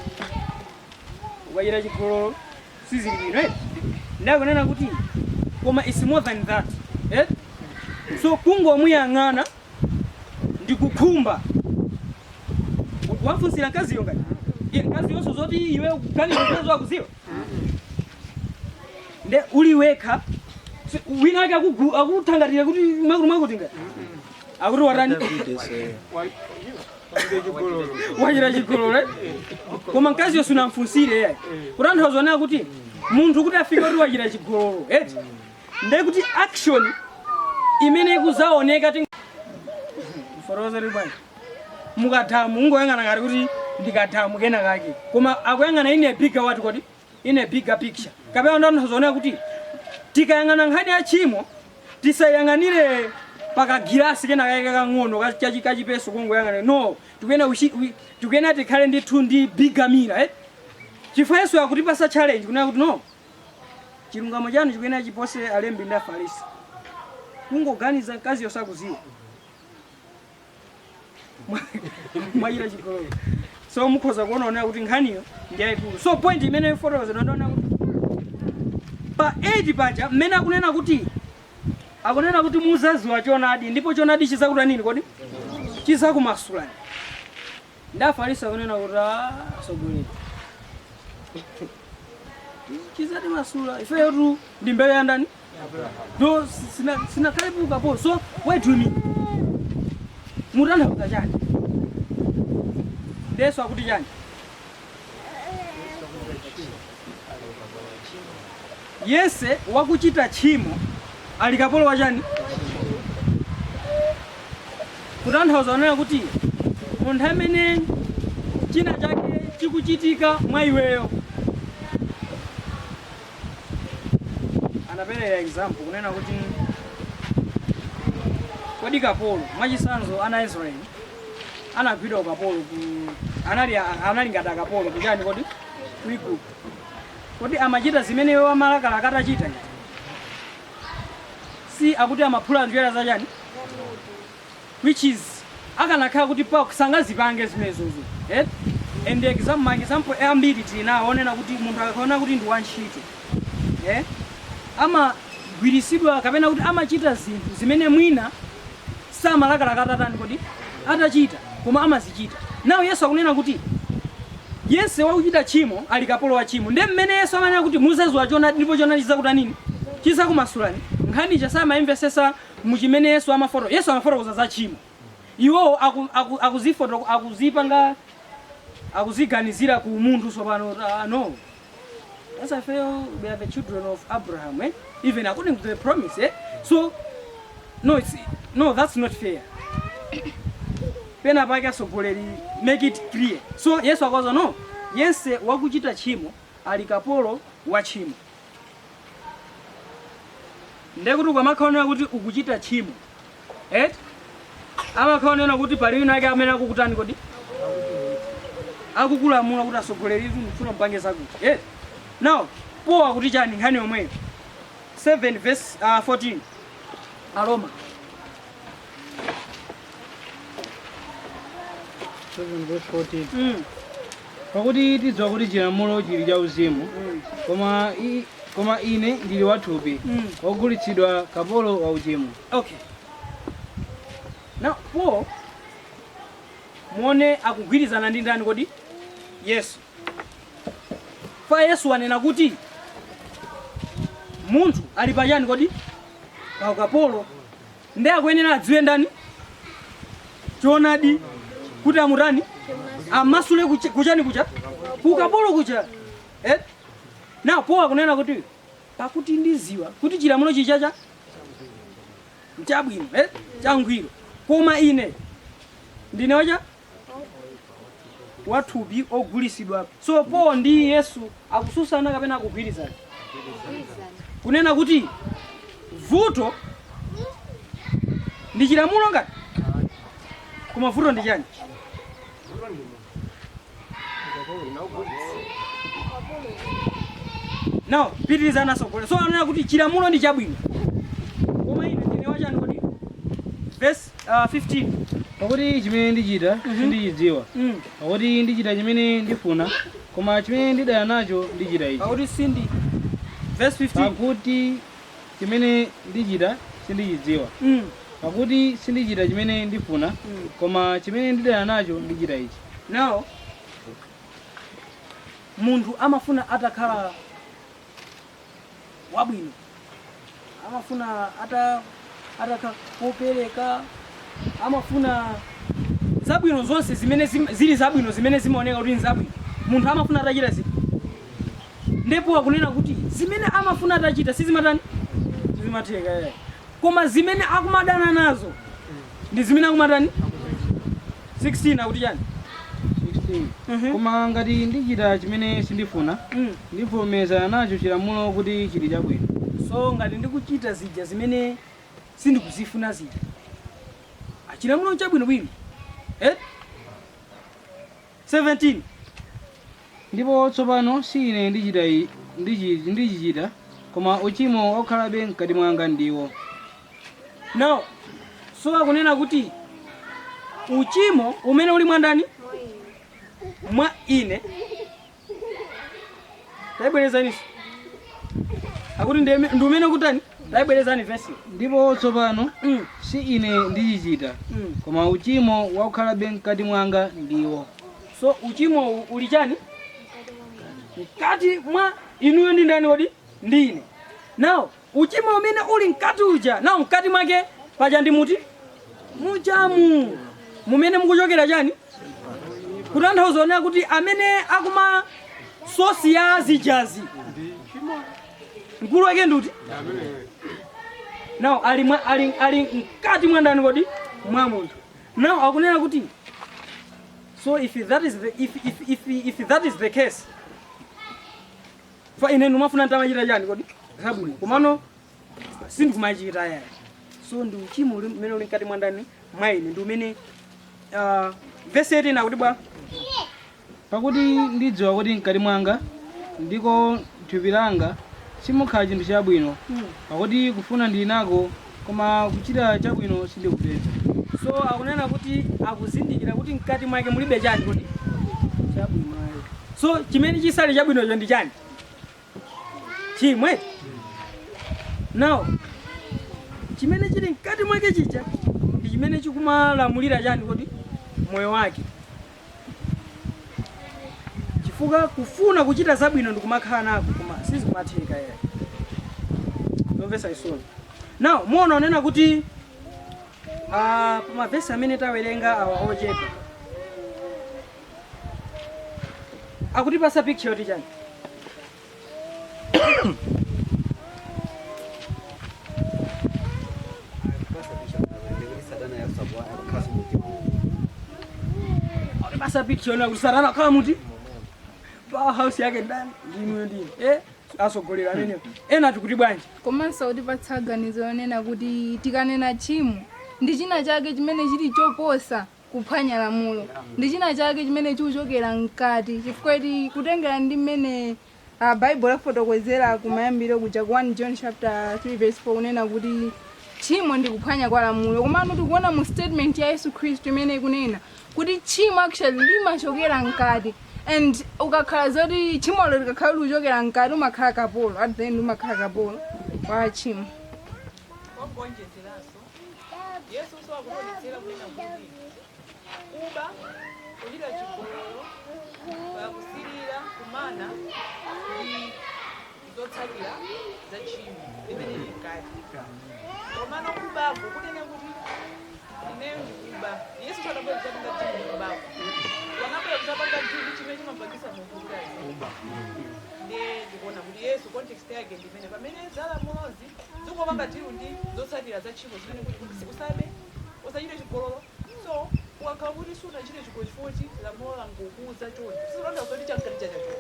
Ukachita chigololo sizili bwino ndakunena kuti koma is more than that so kungomuyang'ana ndikukhumba wafunsira nkaziyo ngati nkazi yonso zoti iwe kani mkazi wakuziwa nde uliweka wina ake akuthangatira kuti mwakuti ngati akuti watani wachita chigololo koma mkazi yonso unamfunsire yayi kutanthauza nena kuti munthu kuti afike kuti wachita chigololo nde kuti action imene ikuzaoneka foroza libani mukathamu ungoyang'ana ngati kuti ndikathamu kena kake koma akuyang'ana ine bigger wati kodi ine bigger picture kapena ndanthauza kuti tikayang'ana nkhani ya chimo tisayang'anire pakagilasi kena kake kang'ono kachipeso kungoyang'ana no tikuyena tikhale ndithu ndi bigger mirror chifukwa Yesu akutipasa challenge kunena kuti no chilungamo chanu chikuyena chipose alembi ndi afarisi kungoganiza mkazi yosakuziwa mwachita chigololo so mukhoza kuona kuti nkhaniyo ndi yayikulu. So point imene ifotokoza ndondoona kuti pa 8 paja mmene akunena kuti muzaziwa choonadi ndipo choonadi chizakuta nini kodi chizakumasulani. Ndi afarisi akunena kuti asogolera chizati masula ifeyotu ndi mbele ya ndani do sinakalipuka po. So wait to me mutanthauza chani Yesu akuti chani yese wakuchita chimo ali kapolo wa chani kutanthauza nena kuti munthu amene china chake chikuchitika mwa iweyo anapereka example kunena kuti kodi kapolo mwachisanzo ana Israeli anagwidwa ukapolo anali ngati akapolo kuchani kodi ku Igupto kodi amachita zimene iwo amalakalaka atachita si akuti amaphula njira za chani which is akanakhala kuti pa sangazipange zimenezozo and example ambiri tinaonena kuti munthu akaona kuti ndi wantchito amagwirisidwa kapena kuti amachita zinthu zimene mwina samalakalaka atatani kodi atachita koma amazichita. Nawo Yesu akunena kuti yese wakuchita chimo ali kapolo wa chimo nde mmene Yesu amanena kuti muzaziwa choonadi ndipo choonadi chizakuta nini chizakumasulani. Nkhani chasamamvesesa muchimene Yesu amafotokoza za chimo iwo akuzipanga akuziganizira ku munthu sopano no as I feel we are the children of Abraham even according to the promise so no that's not fair pena pake sogoleri make it clear. So Yesu akaza no yense wakuchita chimo ali kapolo wa chimo ndekuti kwamakhaonera kuti ukuchita chimo amakhaonera kuti pali wina ake amene akukutani kodi akukulamula kuti asogoleri mfuna mpange zakuti now powa kuti chani nkhani yomweyo 7 verse 14 Aroma 7:14 pakuti tidziwa kuti chilamulo chili cha uzimu koma ine ndili wathupi wogulitsidwa kapolo wa uchimo. Okay. Now Paul muone akugwirizana ndi ndani kodi? Yesu. Pa Yesu anena kuti munthu ali pachani kodi? Pa ukapolo. Ndi akuyenera adziwe ndani? Choonadi kuti amutani? Amasule kuchani kucha? Ukapolo kucha. Now Paul akunena kuti pakuti ndiziwa kuti chilamulo chichacha chabwino changwiro koma ine ndine wacha wathupi ogulitsidwa. So Paul ndi Yesu akususana kapena akugwirizana kunena kuti vuto ndi chilamulo ngati koma vuto ndi chani? Now pitirizana sokole. So anena kuti chilamulo ndi chabwino koma ine ndine wachani kodi? Verse 15. Pakuti chimene ndichita sindichidziwa. Pakuti ndichita chimene ndifuna koma chimene ndidana nacho ndichita ichi. Pakuti sindi. Verse 15. Pakuti chimene ndichita sindichidziwa. Pakuti sindichita chimene ndifuna koma chimene ndidana nacho ndichita ichi. Now munthu amafuna atakhala wabwino, amafuna atakhala popereka, amafuna zabwino zonse zimene zili zabwino zimene zimaoneka kuti nzabwino. Munthu amafuna atachita zinthu. Ndipo akunena kuti zimene amafuna atachita sizimatani? Sizimatheka. Koma zimene akumadana nazo ndi zimene akumatani? 16 akuti chani? 16. Koma ngati ndichita chimene sindifuna ndivomereza nacho chilamulo kuti chili chabwino. So ngati ndikuchita zija zimene sindikuzifuna zija chilamulo chabwino bwino. 17. Ndipo tsopano si ine ndichichita koma uchimo wakukhalabe mkati mwanga ndiwo. Now so akunena kuti uchimo umene uli mwandani? Mwa ine. Taibwerezani. Akuti ndi umene kutani? Taibwerezani verse. Ndipo tsopano si ine ndichichita koma uchimo wakukhalabe mkati mwanga ndiwo. So uchimo uli chani? Mkati mwa inuyo ndi ndani kodi? Ndi ine. Now uchimo umene uli mkati uja, now mkati mwake paja ndi muti? Muchamu. Mumene mukuchokera chani? Kutanthauza onera kuti amene akuma sosi ya zijazi mkulu wake nduti? Now ali mkati mwa ndani kodi? Mwa munthu. Now akunena kuti so if that is the case fa ine numafuna ntamachita chani kodi? Zabwino. Komano sindikumachita yaya. So ndi uchimo umene uli mkati mwa ndani mwa ine ndi umene verse 18 akuti bwa pakuti ndidziwa kuti mkati mwanga ndiko thupi langa simukhala chinthu chabwino pakuti kufuna ndili nako koma kuchita chabwino sindikupeza. So akunena kuti akuzindikira kuti mkati mwake mulibe chani kodi? Chabwino. So chimene chisali chabwinocho ndi chani? Chimwe. Now chimene chili mkati mwake chicha ndi chimene chikumalamulira chani kodi? Moyo wake. Chifukwa kufuna kuchita zabwino ndikumakhala nako koma sizikumatheka yeye. Nomvesa isoni. Now muona unena kuti mavesi amene tawerenga awa ochepa akutipasa picture yoti chani? Akutipasa picture yona kuti Satana khala muti pa house yake ndani ndinu asogolera amenewo. Ena tikuti bwanji? Komanso utipatsa ganizo yonena kuti tikanena chimo ndi china chake chimene chili choposa kuphwanya lamulo, ndi china chake chimene chikuchokera mkati, chifukwa kutengera ndi mmene Bible lafotokozera kumayambiro kuja 1 John chapter 3 verse 4 kunena kuti chimo ndi kuphwanya kwa lamulo. Komano tikuona mu statement ya Yesu Khristu imene ikunena kuti chimo actually limachokera mkati and ukakhala zoti chimolo likakhala luchokera mkati umakhala kapolo at the end umakhala kapolo wa chimo. Wagonjezeraso Yesu swakuonetsera kunena kuti kuba kuchita chigololo pakusirira kumana ndi zotsatira za chimo limene lili mkati. Komano kubako kunena kuti ineyo ndikuba Yesu sadabwera kuchapanga chimo kubako wanabwera kuchapanga chimo chimene chimapangisa munthu kuti aziba. Ndiye ndikuona kuti Yesu context yake ndimene pamene zala mozi zikupanga tiru ndi zotsatira za chimo zimene kuti usabe usachite chigololo. So ukakhala kuti sunachite chigololo chifukwa lamulo langokuza chonde sizilonda kuti chamkati chachacho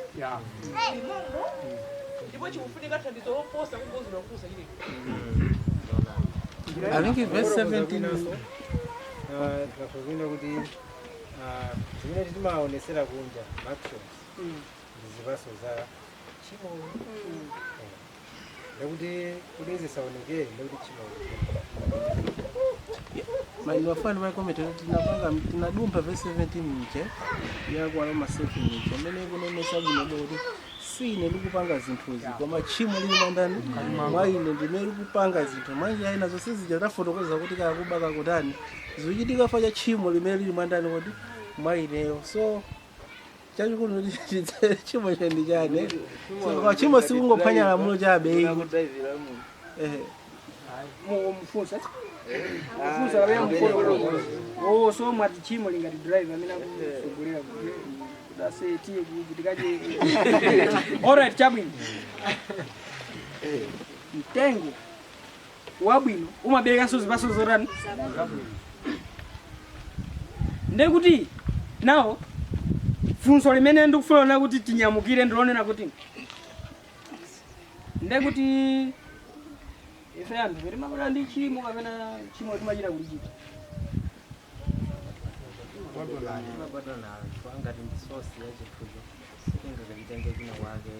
limomo ndipo chikufunika thandizo loposa kungozula kuti usachite. I think in verse 17 tikafunza kuti zimene timaonesera kunja actions ndizipaso za chimo ndekuti kuti zisaonekere ndekuti chimo wafana makometa tinadumpa verse 17 nje yakwaloma 7 nje amene kunonesa bwino kuti sine likupanga zinthuzi koma chimo lili mwandani mwa ine ndimene likupanga zinthu manje aina zonse zija tafotokoza kuti kakuba kakutani zikuchitika fa cha chimo limene lili mwandani kuti mwa ineyo. So chachikulu ndi chimo chendi chane so kwa chimo sikungophwanya lamulo chabe mfusa mfusa kabya mfusa oh so mwati chimo lingati drive amene akusogolera kudase tiye kutikaje. Alright chabwino mtengo wabwino umabereka so zipaso zorani ndekuti nawo funso limene ndikufuna kuti tinyamukire ndilonena kuti ndekuti ife anthu kuti mabala ndi chimo kapena chimo timachita kulichita ngati ndisosi ya chinthucho singakachitenge china kwake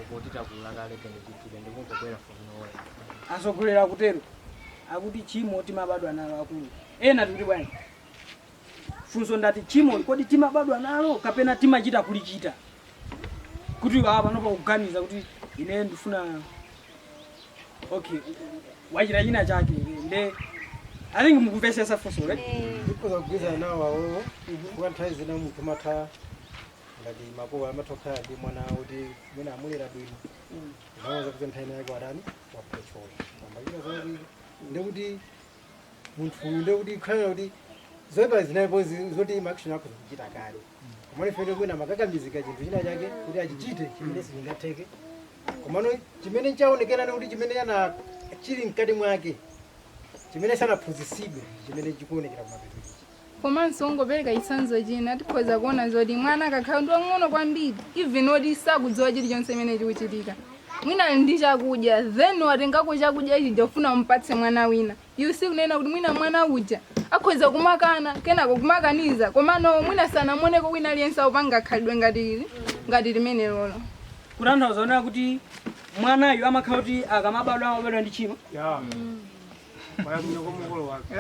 kuti takulakale tenechitire ndikungobwera fonowe asogolera kutero akuti chimo timabadwa nalo akulu ena tikuti bwana funso ndati chimo kodi timabadwa nalo kapena timachita kulichita kuti panopa kuganiza kuti ine ndifuna okay wachita china chake nde I think mukuvesesa funso right ndikoza kugwiza nawo awo kuanthawi zina munthu matha ngati makowa amatokhala ndi mwana kuti mwina amulera bwino nawoza kuti nthani yake wadani wapochola ambachita zoti ndekuti munthu ndekuti khala kuti zoipa zinapo zoti action ako zikuchita kale komano ife kwina makakamizika chinthu china chake kuti achichite chimene sizingatheke komano chimene chaonekera ndi kuti chimene ana chili mkati mwake chimene sanaphunzitsidwe chimene chikuonekera kumapeto. Komanso ungopereka chitsanzo china tikhoza kuona zoti mwana akakhala ndi wang'ono kwambiri even oti sakudziwa chilichonse chimene chikuchitika mwina ndi chakudya then watengako chakudya ichi jofuna umpatse mwana wina you see kunena kuti mwina mwana uja akhoza kumakana kenako kumakaniza komano mwina sanamoneko wina aliyense upanga khalidwe ngati limene lolo kutanthauza onera kuti mwanayu amakhala kuti akamabadwa ndi chimo Mwayamuna kwa mukolo wake.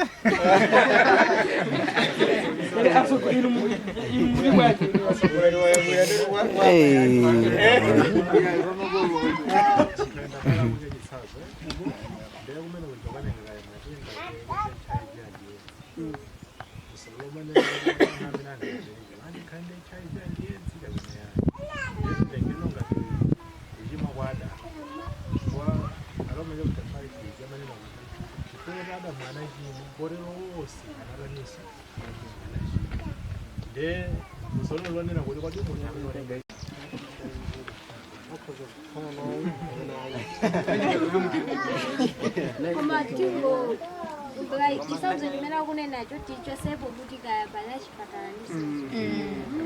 Ada mwana chini borero wose anaranisa nde musono lonena kuti kwadi munhu anorenga koma tingo like chisazo chimene kunena cho ticho sepo kuti kaya pala chipatalanisi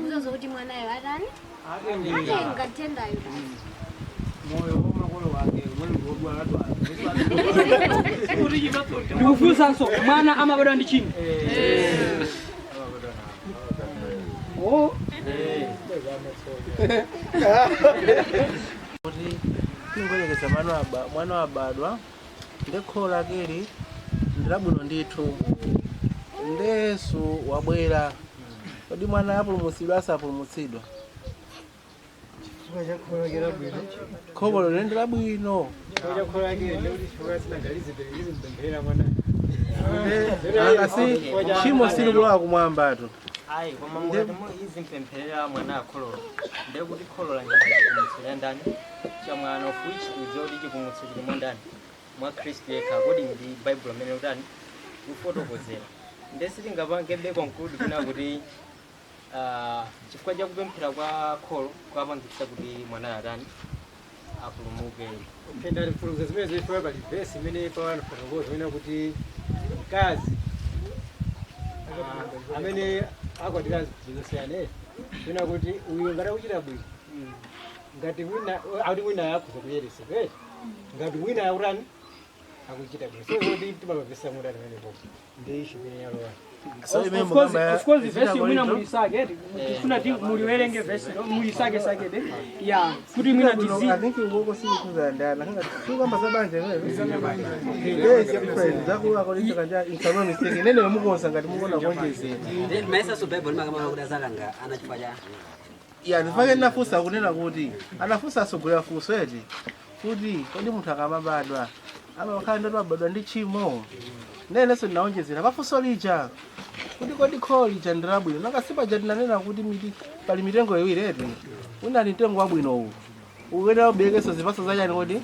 kuzozo kuti mwanayo atani atenga tendayo moyo wamakolo wake mwene ngobwa atwala ndikufunsa so mwana amabadwa ndi chimo oh kuti tingolekeza mwana wabadwa ndekhola lakeli ndilabwino ndithu ndesu wabwera kodi mwana apulumutsidwa asapulumutsidwa chifukwa chakholakera bwino kholo lendera bwino chifukwa chakholakera ndekuti chifukwa sinagalizipemphera mwana akasi chimo sili kulowa kumwambatu ayi koma mukatimu izimpempherera mwana akholola ndekuti kholola chipulumutso ndani cha mwana of which tidziwa kuti chipulumutso chili ndani mwa Khristu yekha according ndi Bible amene utani kufotokozera ndesitingapange conclude kuna kuti chifukwa cha kupemphera kwa kholo kwapangitsa kuti mwana atani apulumuke penda mfululizo zimene zilipoya pali vesi imene pawanafotokoza imene kuti mkazi amene akwatira zilosiyane kuna kuti uyu ngati akuchita bwino ngati wina yakhoza kuyeresa ngati wina yakutani akuchita bwino so kuti timapapesa mudani amenepo ndi ishu imene yalowa Of course, verse mwina mulisage, tufuna ti muliwerenge verse, mulisage sagede, ya, kuti mwina tizi. I think ngoko sili kuzandana hanga tukamba zabanje wewe friends zakuwa kolisa kanja insano mistake nene mukonsa ngati mukona konjezera then maisa so bible makama kudazalanga anachifaja ya ndifake nafusa kunena kuti anafusa asogolera fuso eti kuti kodi munthu akamabadwa amakhala ndoti wabadwa ndi chimo neneso ndinaonjezera pafuso lija kuti kodi kholo lija ndirabwino nakasipa jatinanena kuti pali mitengo iwiri eti wina ni mtengo wabwino uwu ukwenda ubekeso zipaso zachani kodi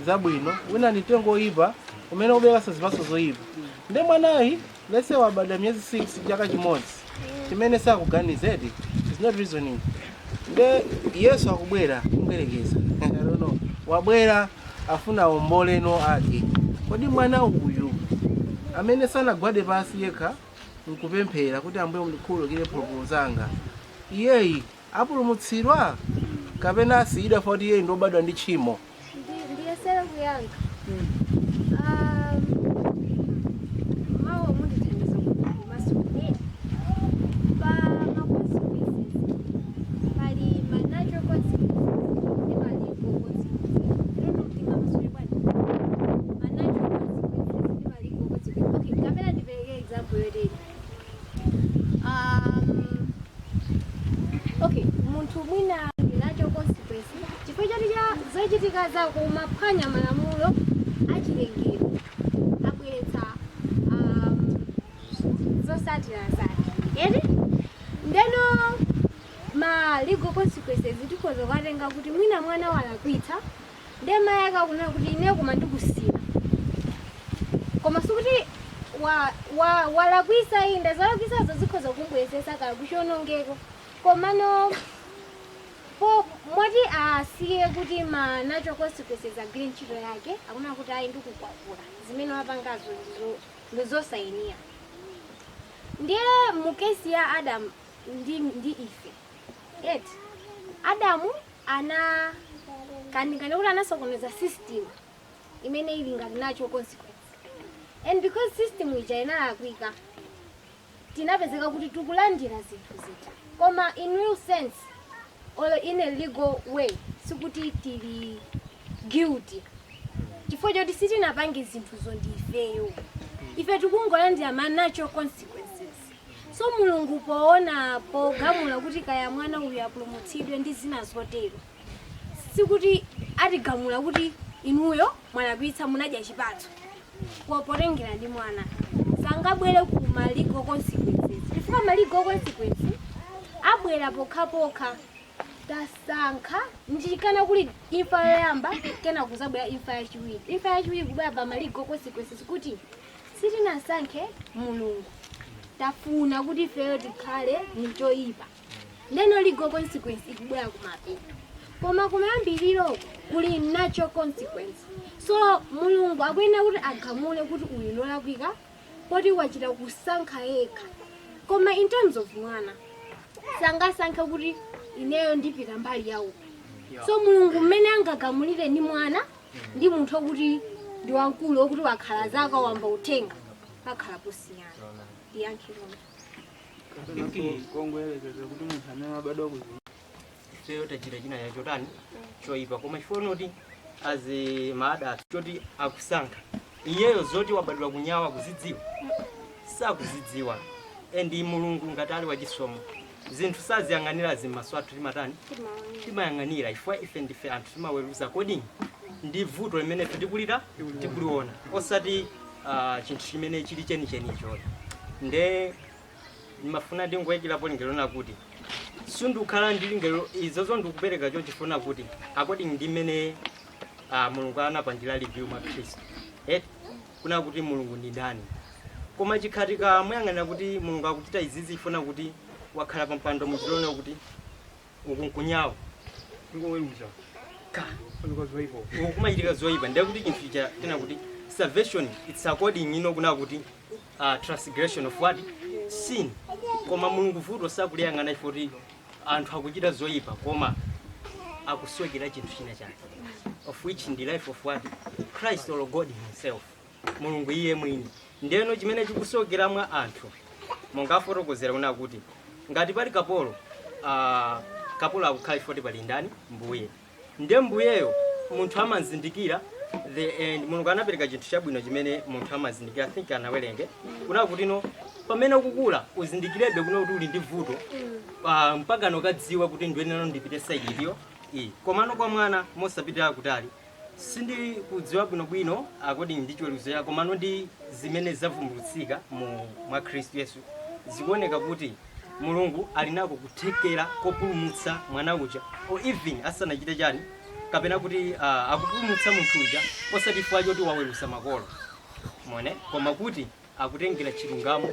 zabwino wina ni mtengo oyipa umene ubekaso zipaso zoyipa nde mwanayi lese wabadwa miyezi 6 chaka chimodzi chimene sakuganiza eti is not reasoning nde Yesu akubwera kumperekeza I don't know wabwera afuna omboleno ake kodi mwana uyu amene sanagwade pasi yekha nkupemphera kuti ambuye mundikhululukire phulupulu zanga iyeyi apulumutsidwa kapena asiyidwa foti iyeyi ndobadwa ndi tchimo ndiyesera kuyanga mawo mundithandiza kuti masukule pa ma-consequences pali ma-natural consequences ndi ma-legal consequences ma-natural consequences ndi ma-legal consequences okay kapena ndipereke example yotere okay munthu mwina nacho consequence chifukwa choti cha zochitika zako umaphwanya malamulo achilengedwe abweretsa zosatira zake eti ndeno ma legal consequences tikhoza kukatenga kuti mwina mwana walakwitsa nde mayi akakunena kuti ine koma ndikusiya koma sikuti walakwisa inde zolakwisazo zikhoza kumbuyesesa kala kuchonongeko komano po mwati asiye kuti ma natural consequences agire ntchito yake akuna kuti ayi ndikukwapula zimene wapangazo ndizosayiniya ndiye mukesi ya Adamu ndi ife eti Adamu ana kanikane kuti anasokoneza system imene ili ngati natural consequence and because system ija inalakwika tinapezeka kuti tikulandira zinthu zija koma in real sense or in a legal way sikuti tili guilty chifukwa choti sitinapange zinthu zondifeyo ife tikungolandira ma natural consequences so mulungu poona pogamula kuti kaya mwana uyu apulumutsidwe ndi zina zotero sikuti atigamula kuti inuyo mwalakwitsa munadya chipatso potengera ndi mwana sangabwere ku ma legal consequences chifukwa ma legal consequences abwera pokhapokha tasankha ndichikana kuli imfa yoyamba kena kuzabwera imfa yachiwiri kubwera pa ma legal consequences kuti sitinasankhe mulungu tafuna kuti ifeyo tikhale nichoyipa ndeno legal consequence ikubwera kumapeto koma kumayambiriro kuli natural consequence so mulungu akuyena kuti agamule kuti uyu ndolakwika poti wachita kusankha yekha koma in terms of mwana sangasankhe kuti ineyo ndipita mbali yawo so mulungu mmene angagamulire ndi mwana ndi munthu kuti ndi wankulu okuti wakhala zaka wamba utenga pakhala posiyana ndiyankhirona kongwelekeza kuti munthu amene wabadwa kuzi seyo tachita china yacho tani choyipa koma chifukwa kuti azi maada choti akusankha iyeyo zoti wabadwa kunyawa kuzidziwa sakuzidziwa endi mulungu ngati ali wachisomo zinthu saziyang'anira zimaso athu timatani timayang'anira ife ndife anthu timaweruza kodi ndi vuto limene ife tikuliona osati chinthu chimene chili chenichenicho. Nde ndimafuna ndingoyikirapo lingelo lina kuti sundukhala ndi lingelo izozo ndikupereka chonchifuna kuti according ndi mmene mulungu anapangila review mwa Khristu kuna kuti mulungu ndi ndani, koma chikhatika muyang'anira kuti mulungu akuchita izizi ifuna kuti wakhala pampando muchilone kuti ukunyawo kumachitika zoyipa. Ndiye kuti chinthu icha tena kuti salvation it's according kuna kuti transgression of what sin, koma mulungu vuto sakuliyang'ana ifo kuti anthu akuchita zoyipa koma akuswekera chinthu china chake, of which ndi life of what Christ or God himself, mulungu iye mwini. Ndeno chimene chikusokera mwa anthu mungafotokozera kuna kuti ngati pali kapolo kapolo akukhala ifoti pali ndani mbuye, ndiye mbuyeyo munthu amazindikira the end. Mulungu anapereka chinthu chabwino chimene munthu amazindikira. I think anawerenge kuna kuti no pamene ukukula uzindikirebe kuna kuti uli ndi vuto mpaka nokadziwa kuti ndiyenera ndipite side iliyo iyi, komano kwa mwana mosapitira kutali sindi kudziwa bwinobwino according ndi chiweruzo chako, komano ndi zimene zavumbulutsika mwa Khristu Yesu zikuoneka kuti mulungu alinako kuthekera kopulumutsa mwana uja or even asanachite chani kapena kuti akupulumutsa munthu uja osati chifukwa choti wawerusa makolo mone, koma kuti akutengera chilungamo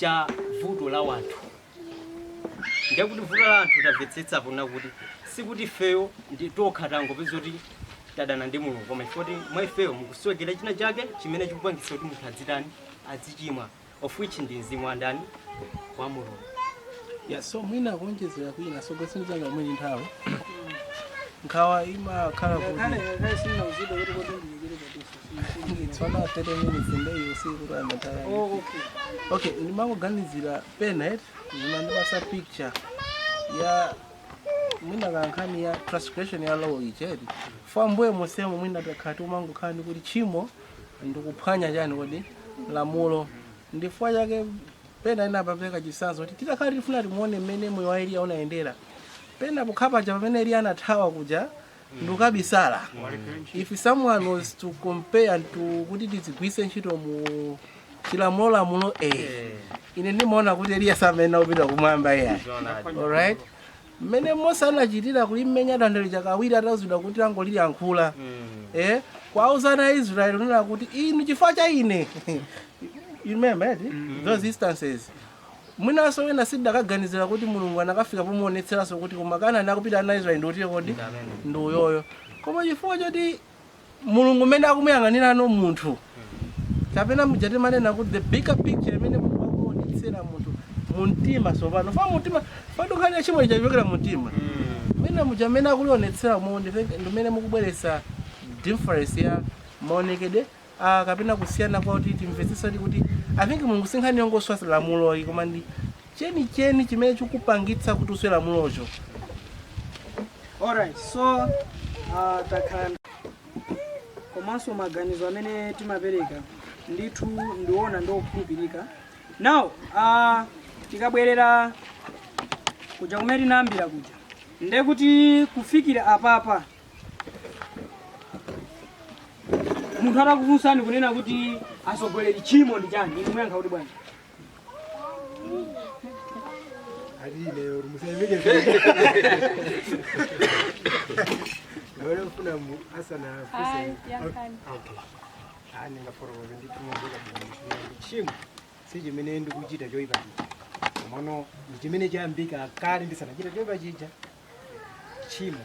cha vuto la wanthu. Ndiye kuti vuto la anthu tamvetsetsa pona kuti sikuti feyo ndi tokha tangopeza kuti tadana ndi mulungu, koma ifoti mwa ifeyo mukuswekera china chake chimene chikupangitsa kuti munthu adzitani adzichimwa, of which ndi mzimu wa ndani wa mulungu. So mwina kuonjezera kwina so gasinzanga mwini nthawi nkhawa imakhala kuti tsona 30 minutes ndeyo usiku amataya. Okay, ndimangoganizira penet zimandipasa picture ya mwina kankhani ya transgression ya law ichedi fambuye musemo mwina takhati umangokhani kuti chimo ndikuphwanya chani kodi lamulo ndifua chake pena inapapeka chisanzo kuti titakhala tifuna timuone mmene moyo wa Eliya unaendera pena pukhapaja pamene Eliya anathawa kuja ndukabisala. If someone was to compare to kuti tizigwise ntchito mu chilamulo ine ndimaona kuti Eliya samene upita kumwamba iya. Alright, mmene Mose anachitira kulimenya dandali chakawiri atazidwa kuti angolili yankhula kwauzana Israeli unena kuti inu chifukwa cha ine. You remember those instances. Mwinaso wena sida kaganizira kuti mulungu anakafika pomuonetseraso kuti kumakana nakupita na Israeli ndoti kodi ndoyoyo, koma chifukwa choti mulungu mmene akumuyang'anira no munthu kapena mujati manena kuti the bigger picture imene mulungu akuonetsera munthu muntima sopano fa mutima fadukhani chimwe chachokera muntima mmene muja mmene akulionetsera ndimene mukubweretsa difference ya maonekedwe kapena kusiyana kwa kuti timvetsesa kuti I think mulungu sinkhani yongoswa lamulo koma ndi cheni chimene chikupangitsa kuti uswe lamulocho. Alright, so takhala komanso maganizo amene timapereka ndithu ndiona ndokhulupirika. Now tikabwerera kuja kumene tinayambira kuja nde kuti kufikira apapa munthu atakufunsani kunena kuti asogoleri chimo ndi chani, inu muyankha kuti bwanji? Leo musemeke leo kuna asana okay ani ngaforoza ndi kumubika chimo sije mene ndi kuchita choipa mono chimene chayambika kale ndisanachita choipa chija chimo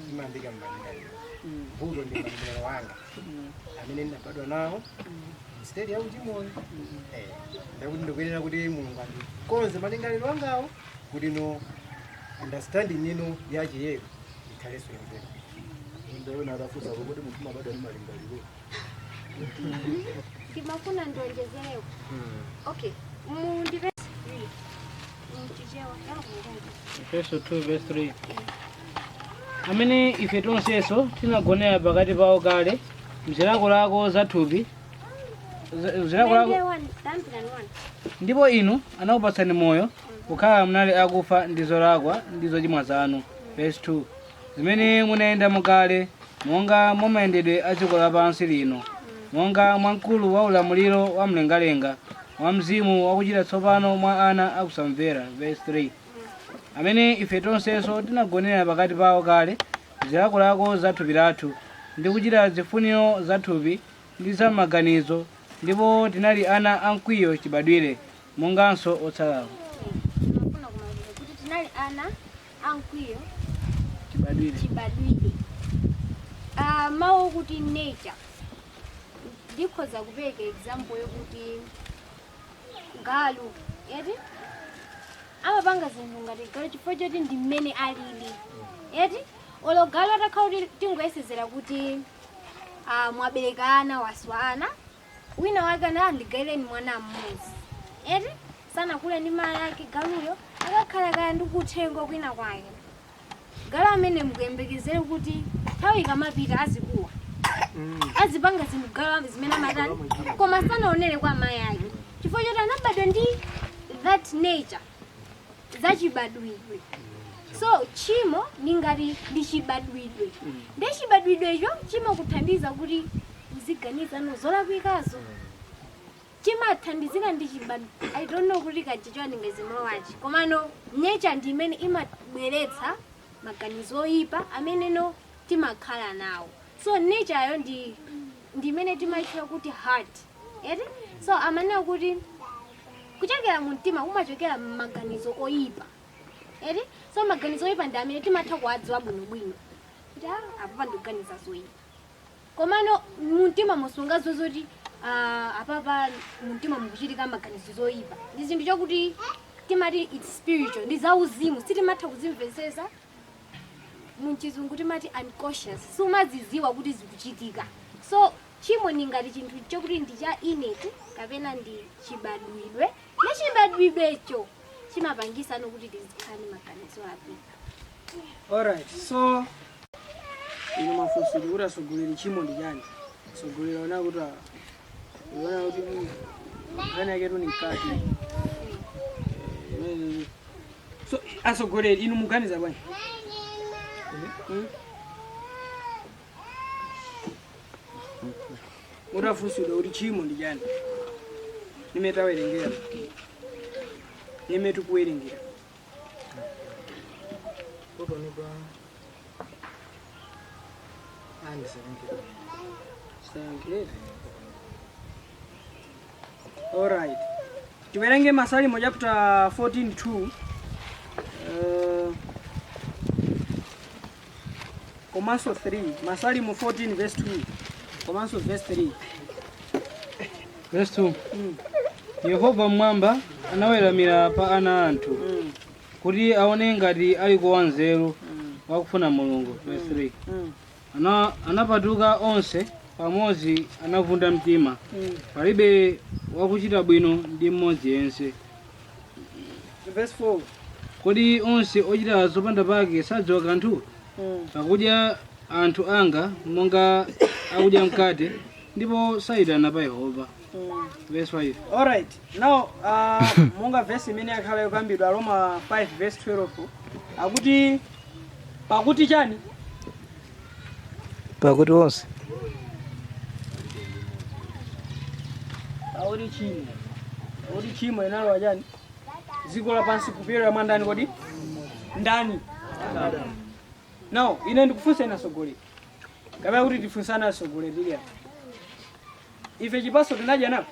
imambika mbali budo ndi mbali wanga amene ndabadwa nawo state ya uchimo ndakuti ndikuyenda kuti mulungu konze malingaliro angawo kuti no understanding ino yaje yero ikhaleso yenzeka ndio na rafusa kuti mfuma bado ni malingaliro Kimafuna ndonjezerewe. Okay, mundive Efeso 2 verse 3. Amene ife tonseso tinagonera pakati pawo kale mzilakolako zathupi zilakolako ndipo inu anakupatsani moyo kukhala munali akufa ndi zolakwa ndi zochimwa zanu. Verse 2 zimene munayenda mukale monga mumayendedwe a dziko lapansi lino, monga mwamkulu wa ulamuliro wa mlengalenga wa mzimu wakuchita tsopano mwa ana akusamvera. Verse 3 amene ife tonsenso tinagonera pakati pawo kale zilakolako za thupi lathu ndi kuchita zifuniro za thupi ndi za maganizo, ndipo tinali ana amkwiyo chibadwire monganso otsalawo. kuti tinali ana amkwiyo Chibadwire. Mawu kuti nature ndikhoza kupereka example yokuti galu yeti amapanga zinthu ngati galu chifukwa choti ndi mmene alili yeti olo galu atakhala kuti tingoyesezera kuti mwabereka ana waswana wina wake anandigaireni mwana mmodzi yeti sanakule ndi mama yake galuyo akakhala kaya ndi kuthengo kwina kwake galu amene mukuyembekezere kuti nthawi ikamapita azikuwa azipanga zinthu galu zimene amatani koma sanaonere kwa amayi ake chifukwa choti anabadwa ndi that nature zachibadwidwe. So chimo ningati ndi chibadwidwe ndi chibadwidwecho chimakuthandiza kuti uziganiza zolakwikazo chimathandizira ndi chibadwi. I don't know kuti kachichwa ndingezimawachi komano nature ndi imene imabweretsa maganizo oyipa ameneno timakhala nawo. So nature ayo ndi imene timayitchula kuti heart yeti. So amanena kuti kuchokera mu mtima kumachokera maganizo oyipa yeti. So maganizo oyipa ndi amene timatha kuwadziwa bwinobwino kuti apa ndikuganiza zoyipa komano mu mtima musunga zozoti apapa mu mtima mukuchitika maganizo zoyipa ndi zinthu chokuti timati it's spiritual ndi zauzimu sitimatha kuzimvesesa. Muchizungu timati unconscious sumaziziwa kuti zikuchitika. So chimo ningati chinthu chokuti ndi cha innate kapena ndi chibadwidwe nechibadwidwecho chimapangisa nokuti tizikhale maganizo apika. Alright, so ino mafunsiri kuti asogolera chimo ndi chani? Asogolera ona kuti unaona kuti nkhani yake tu ni mkati. So asogolera inu muganiza bwanji? Utafunsira kuti chimo ndi chani? Nimetawerengera. Nimetukuwerengera. Alright. Tiwerenge Masalimo chapter 14:2. Komanso 3. Masalimo 14 verse 2. Komanso verse 3. Verse 2 Yehova mmwamba anaweramira pa ana anthu kuti aone ngati ali wanzeru wakufuna Mulungu. Verse 3 anapatuka onse pamodzi anavunda mtima palibe wakuchita bwino ndi mmodzi yense. Verse 4 kodi onse ochita zopanda pake sadziwa kanthu? Pakudya anthu anga monga akudya mkate ndipo sayitana pa Yehova. Verse 5 Alright, now monga verse imene yakhala yokambidwa Roma 5 verse 12 akuti pakuti chani? Pakuti onse Auri chimo inalowa chani? Dziko lapansi kupera mwandani kodi? Ndani? Now, ine ndikufunsa ina sogolera. Kapena kuti tifunsana sogolera ili apa. Ife chipaso tinadya napo?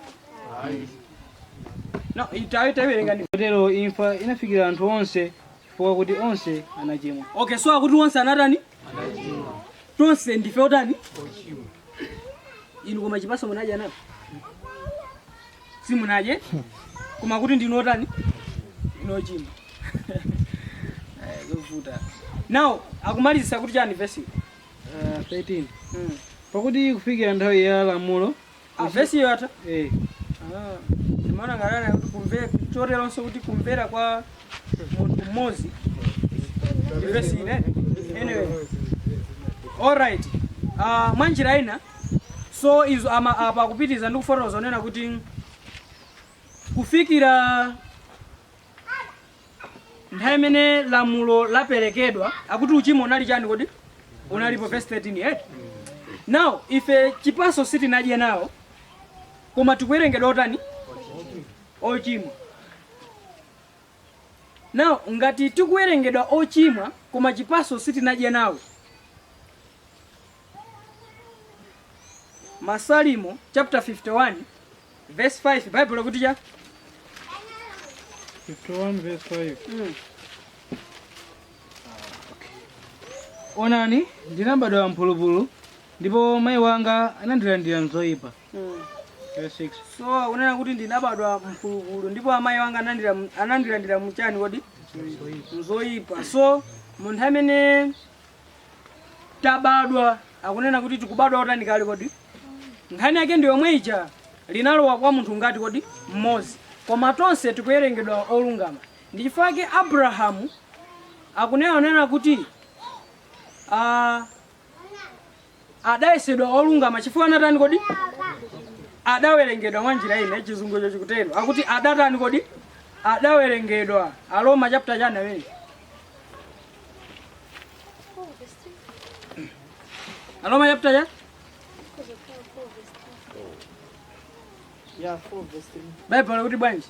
No, itawerenga ndi. Kotero imfa inafikira anthu onse chifukwa kuti onse anachimwa. Okay, so akuti onse anatani? Anachimwa. Tonse ndife otani? Ochimwa. Inu koma chipaso munadya napo? Simunadye? Koma kuti ndinu otani? Inochimwa. Zovuta. Now, akumalizisa kuti chani verse 13 pakuti kufikira nthawi ya lamulo verse yo ata? Nimeona ngarana kumvera choteronso kuti kumvera kwa muntu mmozi. Verse ine. Anyway. All right. Mwanjira ina so izo apa kupitiza ndi kufotokoza zonena kuti kufikira nthawi imene lamulo laperekedwa akuti uchimo unali chani kodi unalipo verse 13 now ife chipatso sitinadye nawo koma tikuwerengedwa otani ochimwa. Now ngati tikuwerengedwa ochimwa koma chipatso sitinadye nawo, Masalimo chapter 51 verse 5 Bible kuti cha 51 verse 5. Onani ndinabadwa mphulupulu ndipo mayi wanga anandilandira mzoyipa. Verse 6. So unena kuti ndinabadwa mphulupulu ndipo amayi wanga anandilandira mchani kodi mzoyipa. So munthu amene tabadwa akunena kuti tikubadwa otani kale kodi nkhani yake ndi yomwe ija linalowa kwa munthu ngati kodi mmodzi koma tonse tikuwerengedwa olungama. Ndi chifukwa Abrahamu akunena kuti adayesedwa olungama chifukwa anatani kodi adawerengedwa mwa njira ine chizungu icho chikutero akuti adatani kodi adawerengedwa. Aroma chapter chani amene Aroma chapter chani Bible kuti bwanji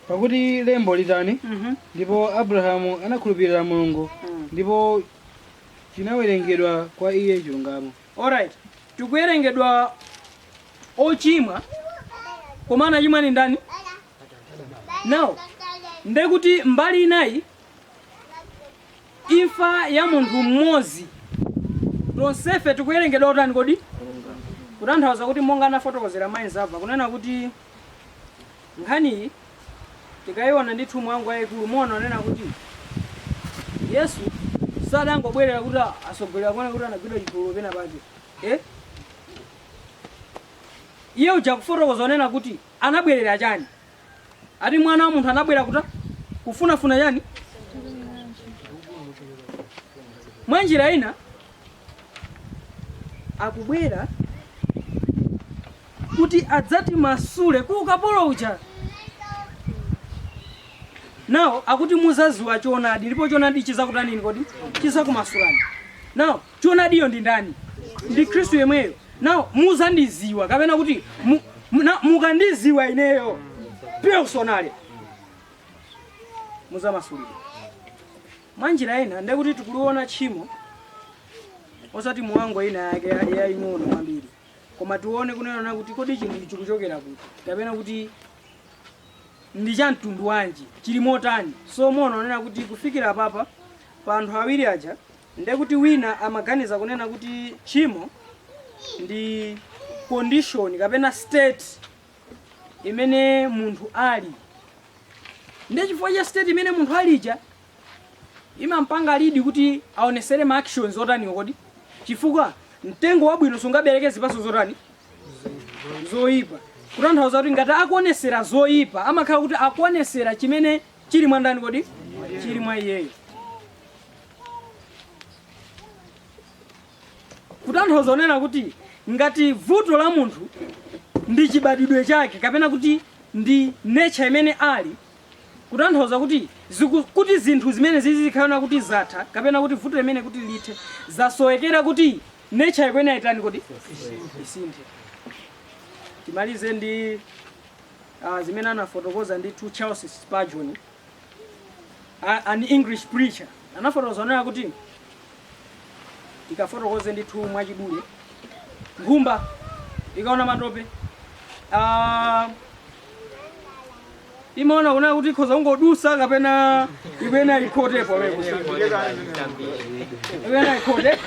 pakuti lembo litani ndipo Abrahamu anakhulupirira Mulungu ndipo chinawerengedwa kwa iye chilungamo. Alright, tikuwerengedwa ochimwa koma anachimwa ni ndani? Now ndekuti mbali inayi imfa ya munthu mmodzi tonsefe tikuwerengedwa otani kodi kutanthauza kuti monga anafotokozera mayi Zava kunena kuti nkhani tikayiona ndi thumu wangu ayikulu muona unena kuti Yesu sadangobwerera kuti asogolera kuona kuti anagwidwa chigulu pena pake. Iye uja kufotokoza unena kuti anabwerera chani? Ati mwana wa munthu anabwera kuti kufunafuna chani? Mwa njira ina akubwera kuti adzati masule ku ukapolo uja. Now akuti muzaziwa choonadi ndipo choonadi chizakutani nini kodi chizakumasulani. Now choonadiyo ndi ndani? Ndi Khristu yemweyo. Now muzandiziwa kapena kuti mukandiziwa ineyo personally muzamasulira. Mwa njira ina ndekuti tikuliona tchimo osati muwango ina yake yaying'ono kwambiri koma tione kunena kuti kodi chinthu chikuchokera kuti kapena kuti ndi cha mtundu wanji chili motani. So muona unena kuti kufikira papa pa anthu awiri aja ndekuti wina amaganiza kunena kuti tchimo ndi condition kapena state imene munthu ali. Ndi chifukwa cha state imene munthu alija imampanga lidi kuti aonesere ma actions otani kodi chifukwa mtengo wabwino sungabereke zipatso zotani zoyipa. Kutanthauza kuti ngati akuonesera zoyipa amakhala kuti akuonesera chimene chili mwa ndani kodi chili mwa iyeyo. Kutanthauza unena kuti ngati vuto la munthu ndi chibadidwe chake kapena kuti ndi nature imene ali kutanthauza kuti kuti zinthu zimene zizikhala kuti zatha kapena kuti vuto limene kuti lithe zasowekera kuti nature ikwena itani kodi isinthe. Timalize ndi zimene anafotokoza ndi Charles Spurgeon, an English preacher. Anafotokoza unena kuti ikafotokoze ndi thu mwachidule ngumba ikaona matope imaona kuna kuti khoza ungodusa kapena ikwena ikhotepo wewe ikwena ikhote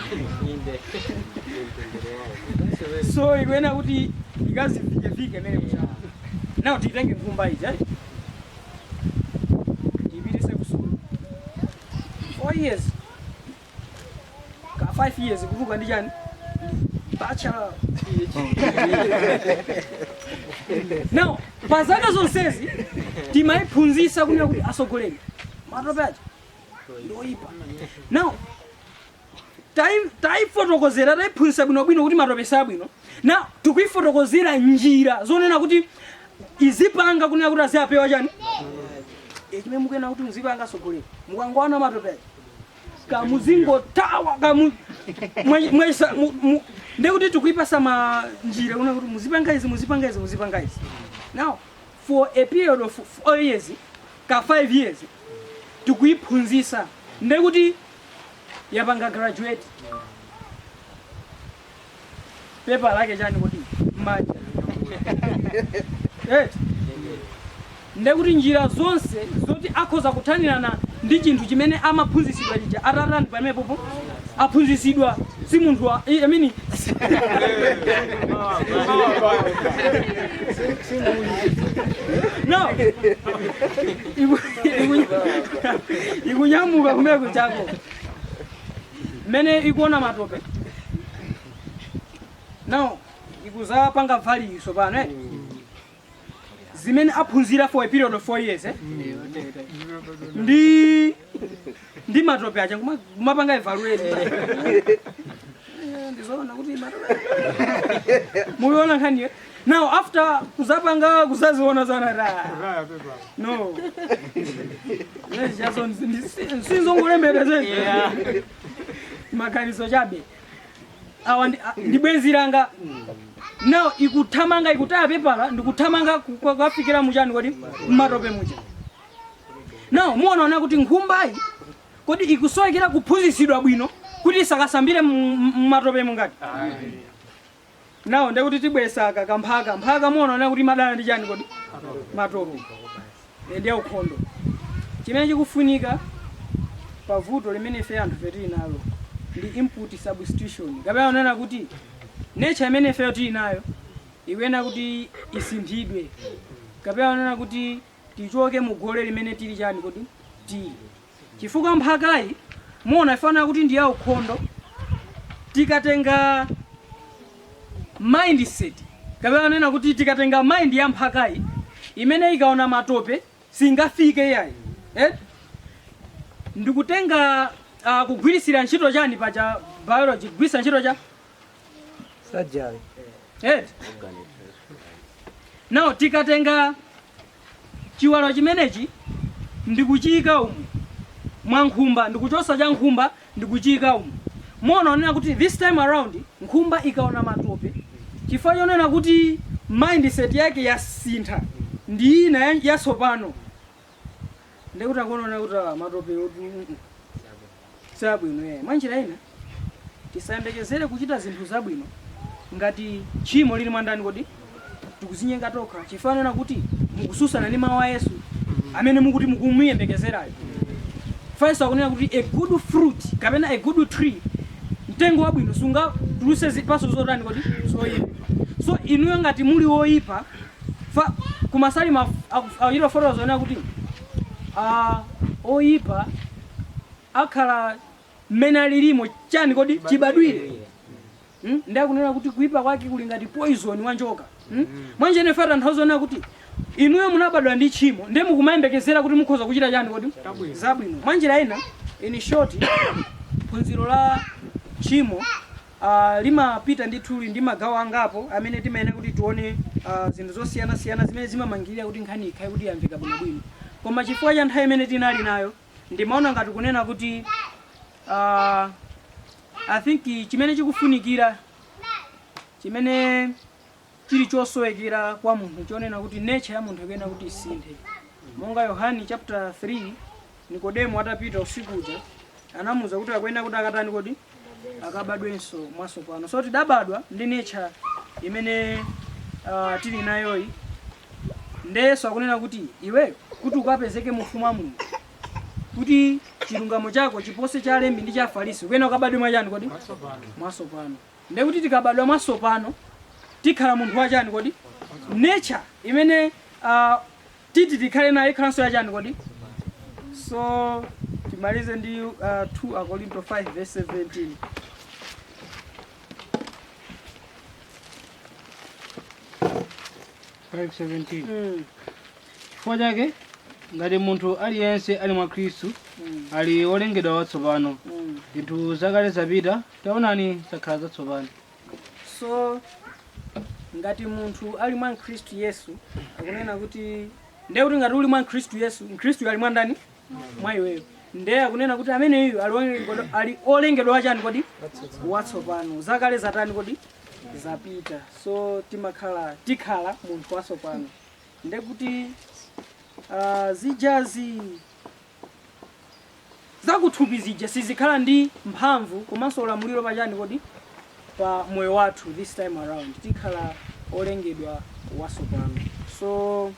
so ikwena kuti ikazivike mene kuchapa. Now titenge ngumba iji ipitise kusukulu 4 years ka 5 years kuvuka ndi chani bachelor. Now pazaka zonsezi timaiphunzisa kunena kuti asogoleni matope aja ndoyipa. Now taifotokozera taiphunzitsa bwinobwino kuti matope sabwino na tikuifotokozera njira zonena kuti izipanga kunena kuti aziapewa chani chimene mukuyena kuti muzipanga sogolera mukangoona matope kamuzingotawa ndekuti tikuipasa manjira kunena kuti muzipanga izi now for a period of 4 years ka 5 years tikuiphunzisa ndekuti yapanga graduate pepa lake chani kuti maji ndekuti njira zonse zoti akhoza kuthanirana ndi chinthu chimene amaphunzisidwa chija atatani pamenepopo aphunzisidwa si munthu wa I mean no ikunyamuka kumeko chako mene ikuona matope now ikuzapanga valiso pano zimene aphunzira for a period of 4 years ndi matope acha kumapanga evaluate ndizoona kuti matope muona nkhani now after kuzapanga kuzaziona zana no jason sinzongolembera zeze makanizo chabe awa ndibwenziranga now ikuthamanga ikutaya pepala ndikuthamanga kukafikira muchani kodi matope mucha now muonaona kuti nkhumbayi kodi ikusowekera kuphunzisidwa bwino kuti isakasambire matope mungati now ndekuti tibwesaka kamphaka muonaona kuti madana ndi chani kodi matope ndiye ukhondo chimene chikufunika pavuto limene ife anthu tili nalo ndi input substitution kapena unena kuti nature imene ife tili nayo ikuyenera kuti isinthidwe kapena unena kuti tichoke mu gole limene tili chani kodi tili chifukwa mphakayi muona ifanira kuti ndi ya ukhondo tikatenga mindset kapena unena kuti tikatenga mind ya mphakayi imene ikaona matope singafike yayi ndikutenga kugwirisira ntchito chani pacha biology kugwirisa ntchito cha surgery now tikatenga chiwalo chimenechi ndikuchiyika umu mwa nkhumba ndikuchosa cha nkhumba ndikuchiyika umu muonaonena kuti this time around nkhumba ikaona matope chifukwa chonena kuti mindset yake yasintha ndi ina yatsopano ndekuti akuonana kuti matope sabwino mwanjira ina tisayembekezere kuchita zinthu zabwino ngati tchimo lili mwandani kodi tikuzinyenga tokha chifukwa kuti mukususana ndi mawu a Yesu amene mukuti mukumuyembekezerayo First akunena kuti a good fruit kapena a good tree mtengo wabwino sunga tuluse zipaso zotani kodi so inuyo ngati muli oyipa kumasali awiro foto zonena kuti oyipa akhala mmene lilimo chani kodi chibadwire ndiye kunena kuti kuipa kwake kuli ngati poison wanjoka mwanje ne fata nthawi zonena kuti inuyo munabadwa ndi tchimo ndiye mukumayembekezera kuti mukhoza kuchita chani kodi zabwino mwanjira ina in short phunziro la tchimo limapita ndithu ndi magawo angapo amene timayenera kuti tione zinthu zosiyana-siyana zimene zimamangirira kuti nkhani ikhale kuti yamveka bwinobwino koma chifukwa cha nthawi imene tinali nayo ndimaona ngati kunena kuti I think chimene chikufunikira chimene chili chosowekera kwa munthu chonena kuti nature ya munthu ikena kuti isinthe monga Yohani chapter 3 Nikodemo atapita usiku uja anamuza kuti akuyenda kuti akatani kodi akabadwenso mwatsopano so tidabadwa ndi nature imene tili nayoyi ndeso akunena kuti iwe kuti ukapezeke mu ufumu wa Mulungu kuti chilungamo chako chipose cha Alembi ndi cha Afarisi ukena ukabadwe mwachani kodi mwatsopano nde kuti tikabadwa mwatsopano tikhala munthu wachani kodi nature imene titi tikhale nayo ikhalanso yachani kodi so timalize ndi 2 Korinto 5 verse 17 5:17 chifukwa chake ngati munthu aliyense ali mwa Khristu ali olengedwa watsopano zinthu zakale zapita taonani zakhala zatsopano. So ngati munthu ali mwa Khristu Yesu akunena kuti ndiye kuti ngati uli mwa Khristu Yesu, Khristu ali mwa ndani? Mwa iweyo. Ndiye akunena kuti ameneyu ali olengedwa wachani kodi? Watsopano. Zakale zatani kodi? Zapita. So tikhala munthu watsopano. Ndiye kuti zijazi zakuthupi zija sizikhala ndi mphamvu komanso ulamuliro pachani kodi? Pa moyo wathu this time around tikhala olengedwa watsopano. So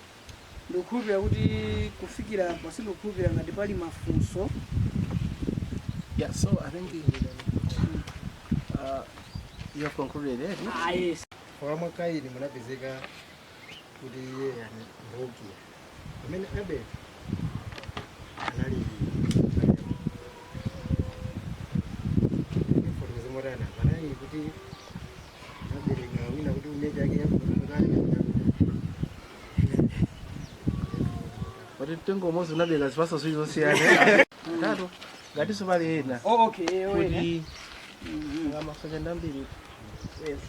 ndikukhulupirira kuti kufikira pasindikukhulupirira ngati pali mafunso. Yeah, so I think you have concluded it. Yes. Kwa Kaini munapezeka kuti iye anaukiwa. Pamene Abel anali fotokozemorana panayi kuti abereka wina kuti umeja yake yakutotonali But tengo mozi unabeka zipasa zilizosiyana. Tatu ngatiso pali ena. Oh, okay. Kuti ngama soja ndambiri. Yes.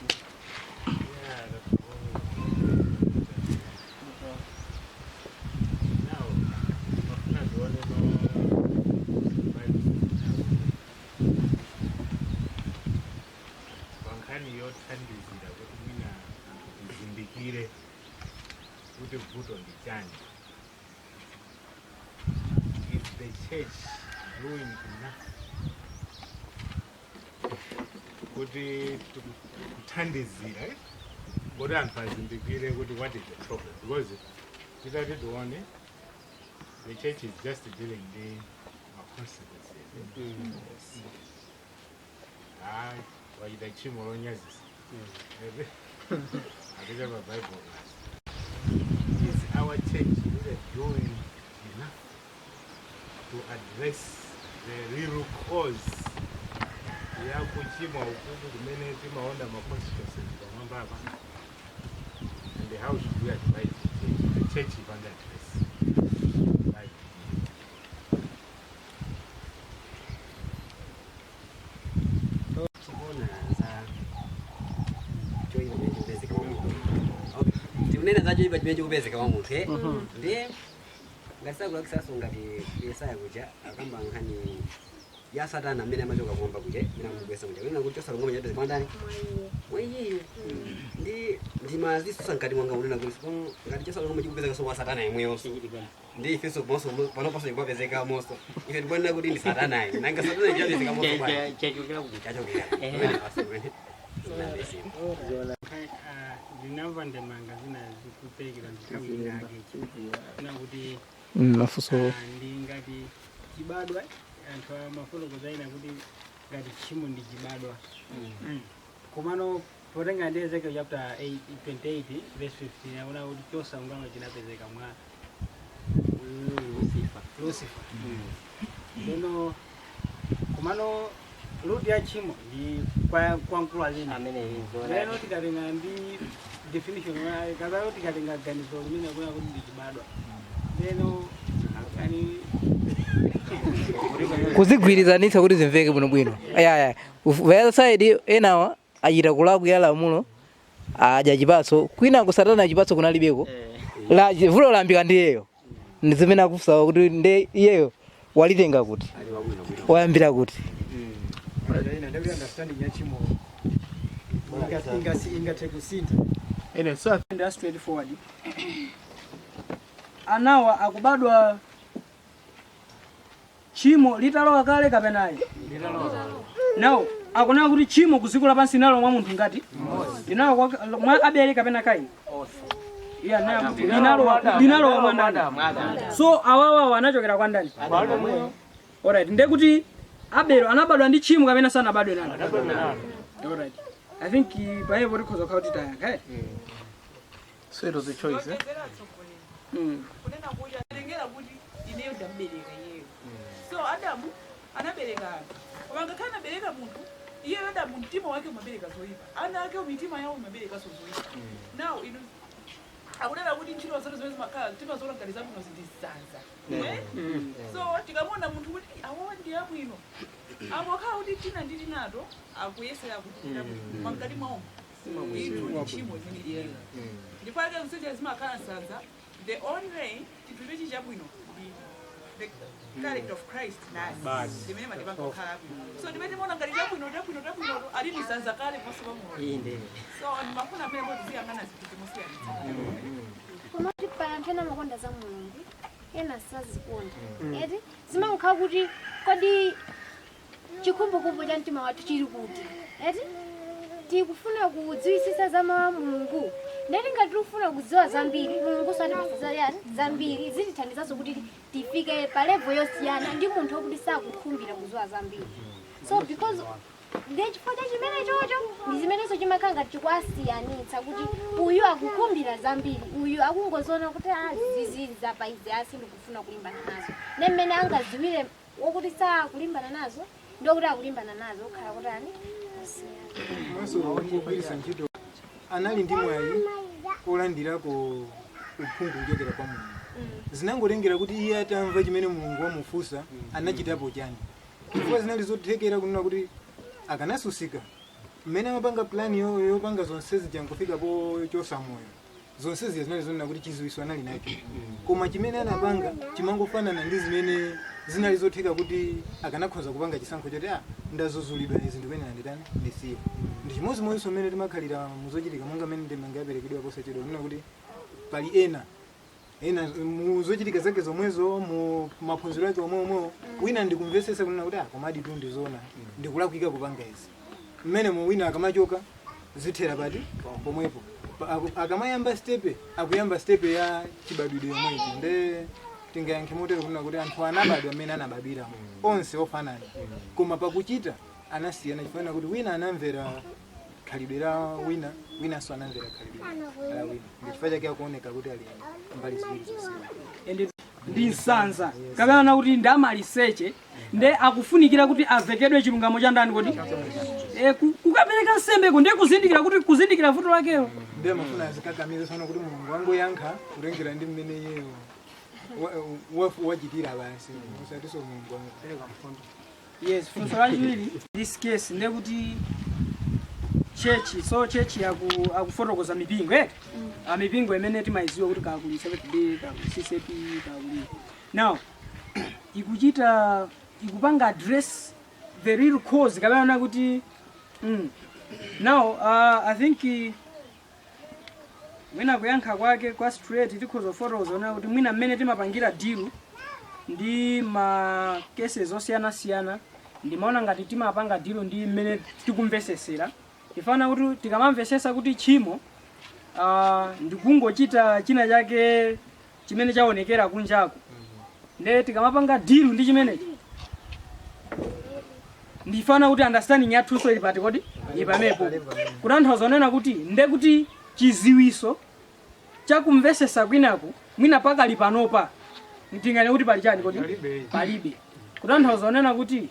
Is the church doing enough kuti kuthandizira kuti anthu azindikire kuti what is the problem, because titati tione the church is just dealing with consequences. Wachita tchimo lonyazisa apita pa Bible. Is our church really doing enough to address the real cause ya kuchimwa ukuku kumene timaona ma consequences pamwamba apa? And how should we advise the church ipanga address? Tikunena za choipa chimene chikupezeka mwa munthu ndiye ngati sakulakisasa ngati Yesaya kuja akamba nkhani ya Satana amene amachoka kumwamba kuja ina kumugwesa kuja kunena kuti chosalungama chapezeka mwa ndani? Mwa iyeyo. Ndi mazisusa mkati mwanga unena kuti ngati chosalungama chikupezeka so wa Satana yemweyonso ndi ifenso bonso panopanso chikupezeka monso ife tikuonera kuti ndi Satana yi nanga Satana chapezeka monso bwana chachokera ndinamva ndemanga zina zikupekera nthawi yake na kuti mafuso ndi ngati chibadwa anthu amafotokoza ina kuti ngati tchimo ndi chibadwa komano potenga ndi Ezekiel chapter 28 verse 15 akuona kuti chosalungama chinapezeka mwa Lucifer. Leno komano root ya tchimo ndi kwa mkulu azina leno tikatenga ndi definition kaza tikatenga ganizo limene akuona kuti ndi chibadwa leno yani kuzigwirizanitsa kuti zimveke bwinobwino. The side enawa achita kulakwira lamulo aja chipatso kwina kusatana chipatso kunalibeko la vulo lambika ndiyeyo ndi zimene akufusa kuti ndi iyeyo walitenga kuti wayambira kuti ndio understanding ya tchimo ingathe kusintha ene so and straight forward. Anawa akubadwa tchimo litalowa kale kapenayi now akunena kuti tchimo kuziko lapansi nalo mwa munthu ngati linalo mwa Abeli kapena Kaini linalo mwa ndani. So awawa anachokera kwa ndani. Alright, ndiye kuti Abel anabadwa ndi tchimo kapena sanabadwe nalo? Alright, I think paipo tikhoza kuti tayanga so it was a choice kunena kuti atengera kuti ineyo ndambereka iyeyo. So Adamu anabereka koma ngakhale anabereka munthu iyeyo Adamu mtima wake umabereka zoyipa, ana ake mitima yawo imabereka zoyipa. Now inu akunena kuti ntchito zake zimene zimakhala mtima zolangani zabwino zindisanza. So tikamona munthu kuti awawa ndi abwino apo khala kuti tina ndi tinato akuyesera kuchita mangati mwawo itu chimo chimene ndipo ake mseche zimakhala nsanza the only chinthu chichi chabwino the character of Christ naye zimene matipanga kukhala bwino so ndimene timaona ngati tabwino ali misanza kale ponse pamoyo so ndimafuna pene kuti ziyang'ana zinthu zimosiyana komati pala anthu ena amakonda za mulungu ena sazikonda eti zimakhala kuti kodi chikhumbokhumbo cha mtima wathu chili kuti eti tikufuna kudziwisisa za mawu a mulungu ndeti ngati tikufuna kudziwa zambiri mulungu satipasa zambiri zitithandizanso kuti tifike pa level yosiyana ndi munthu wokuti sakukhumbira kudziwa zambiri so because ndechifukwa cha chimene chocho ndi zimenenso chimakhala ngati chikwasiyanitsa kuti uyu akukhumbira zambiri uyu akungoziona kuti zizizi zapa izi asi ndikufuna kulimbana nazo ne mmene angaziwire wokuti sakulimbana nazo ndokuti akulimbana nazo kukhala kuti ani maso kugwiritsa ntchito anali ndi mwayi olandirako uphungu kuchokera kwa mulungu zinangotengera kuti iye atamva chimene mulungu wamufunsa anachitapo chani chifukwa zinali zothekera kunena kuti akanasusika mmene amapanga plani yopanga zonsezi chankufikapo chosamoyo zonsezi zinali zonena kuti chiziwiso anali nacho koma chimene anapanga chimangofanana ndi zimene zinali zotheka kuti akanakhoza kupanga chisankho choti ndazuzulidwa izi ndimene anditani ndisiye ndi chimodzimodzinso mmene timakhalira muzochitika monga mmene ndemanga yaperekedwa posachedwa kunena kuti pali ena muzochitika zake zomwezo mu maphunziro ake omweomwewo wina ndikumvesesa kunena kuti komadi tu ndizona ndikulakwika kupanga izi mmene wina akamachoka zithera pati pomwepo akamayamba stepe akuyamba stepe ya chibadwidwe yomwechi nde tingayankhe motero kunena kuti anthu anabadwa amene anabadwira onse ofanana koma pakuchita anasiyana chifukwa kuti wina anamvera khalidwe la winanso anamvera khalidwe la wina ndi chifukwa chake akuoneka kuti ali mbali ziwiri zosiyana ndi nsanza kapena kuti ndi amaliseche nde akufunikira kuti avekedwe chilungamo cha ndani kodi kukapereka nsembeko ndiye kuzindikira vuto lakelo ndi amafuna azikakamiza sana kuti mulungu wangoyankha kutengera ndi mmene iyeyo wachitira basi usatiso mulungu wangopereka mfundo. Yes, funso lachiwiri this case ndiye kuti chechi akufotokoza mipingo mipingo imene timayiziwa kuti kakuli Seventh Day kakuli CCP kakuli now ikupanga address the real cause kapena kuti now I think mwina kuyankha kwake kwa straight tikhoza kufotokoza kuti mwina mmene timapangira deal ndi ma cases osiyana ndimaona ngati timapanga deal ndi mmene tikumvesesera ifana kuti tikamamvesesa kuti chimo ndikungochita china chake chimene chaonekera kunjako nde tikamapanga deal ndi chimenechi ndifana kuti understanding yathunso ili pati kodi ipamepo kutanthauza onena kuti nde kuti chiziwiso chakumvesesa kwinaku mwina pakali panopa mtingane kuti pali chani kodi palibe kutanthauza onena kuti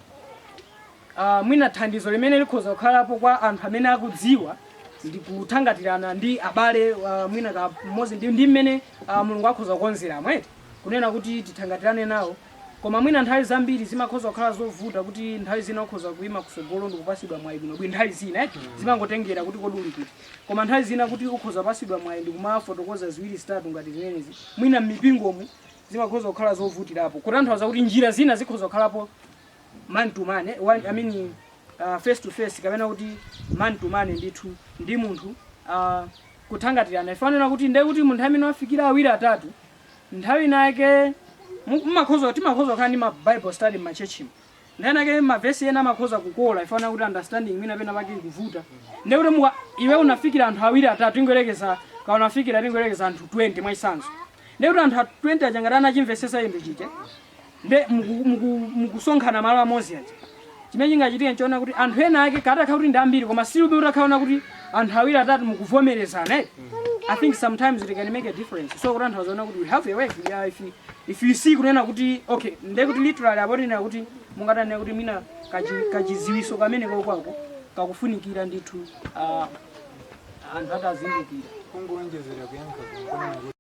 mwina thandizo limene likhoza kukhalapo kwa anthu amene akudziwa ndi kuthangatirana ndi abale mwina kamodzi ndi mmene mulungu akhoza kukonzera mwete kunena kuti tithangatirane nawo koma mwina nthawi zambiri zimakhoza kukhala zovuta kuti nthawi zina ukhoza kuyima kusogolo ndikupasidwa mwayi bwino nthawi zina zimangotengera kuti kodi uli kuti koma nthawi zina kuti ukhoza pasidwa mwayi ndikumafotokoza ziwiri zitatu ngati zimenezi mwina m'mipingomu zimakhoza kukhala zovutirapo kutanthauza kuti njira zina zikhoza kukhalapo man to man I mean face to face kapena kuti man to man ndithu ndi munthu kuthangatirana ifanira kuti ndiye kuti munthu amene wafikira awiri atatu nthawi nake timakhoza kukhala ndi ma Bible study m'machechimu nthawi nake mavesi ena amakhoza kukola ifanira kuti understanding mwina pena pake kuvuta ndiye kuti iwe unafikira anthu awiri atatu ingoyerekeza ka unafikira ingoyerekeza anthu 20 mwaisanso ndiye kuti anthu 20 achangati achimvesesa inde chite nde mukusonkhana malo amodzi aja chimene chingachitika nchiona kuti anthu ena ake katakhala kuti ndi ambiri koma silibe utakhaona kuti anthu awiri atatu mukuvomerezana I think sometimes it can make a difference so kutanthauza kuti we have a way if you see kunena kuti okay ndiye kuti literally apotina kuti mungatanena kuti mina kachiziwiso kamene kwako kakufunikira ndithu anthu atazindikira kungowonjezera kuyankha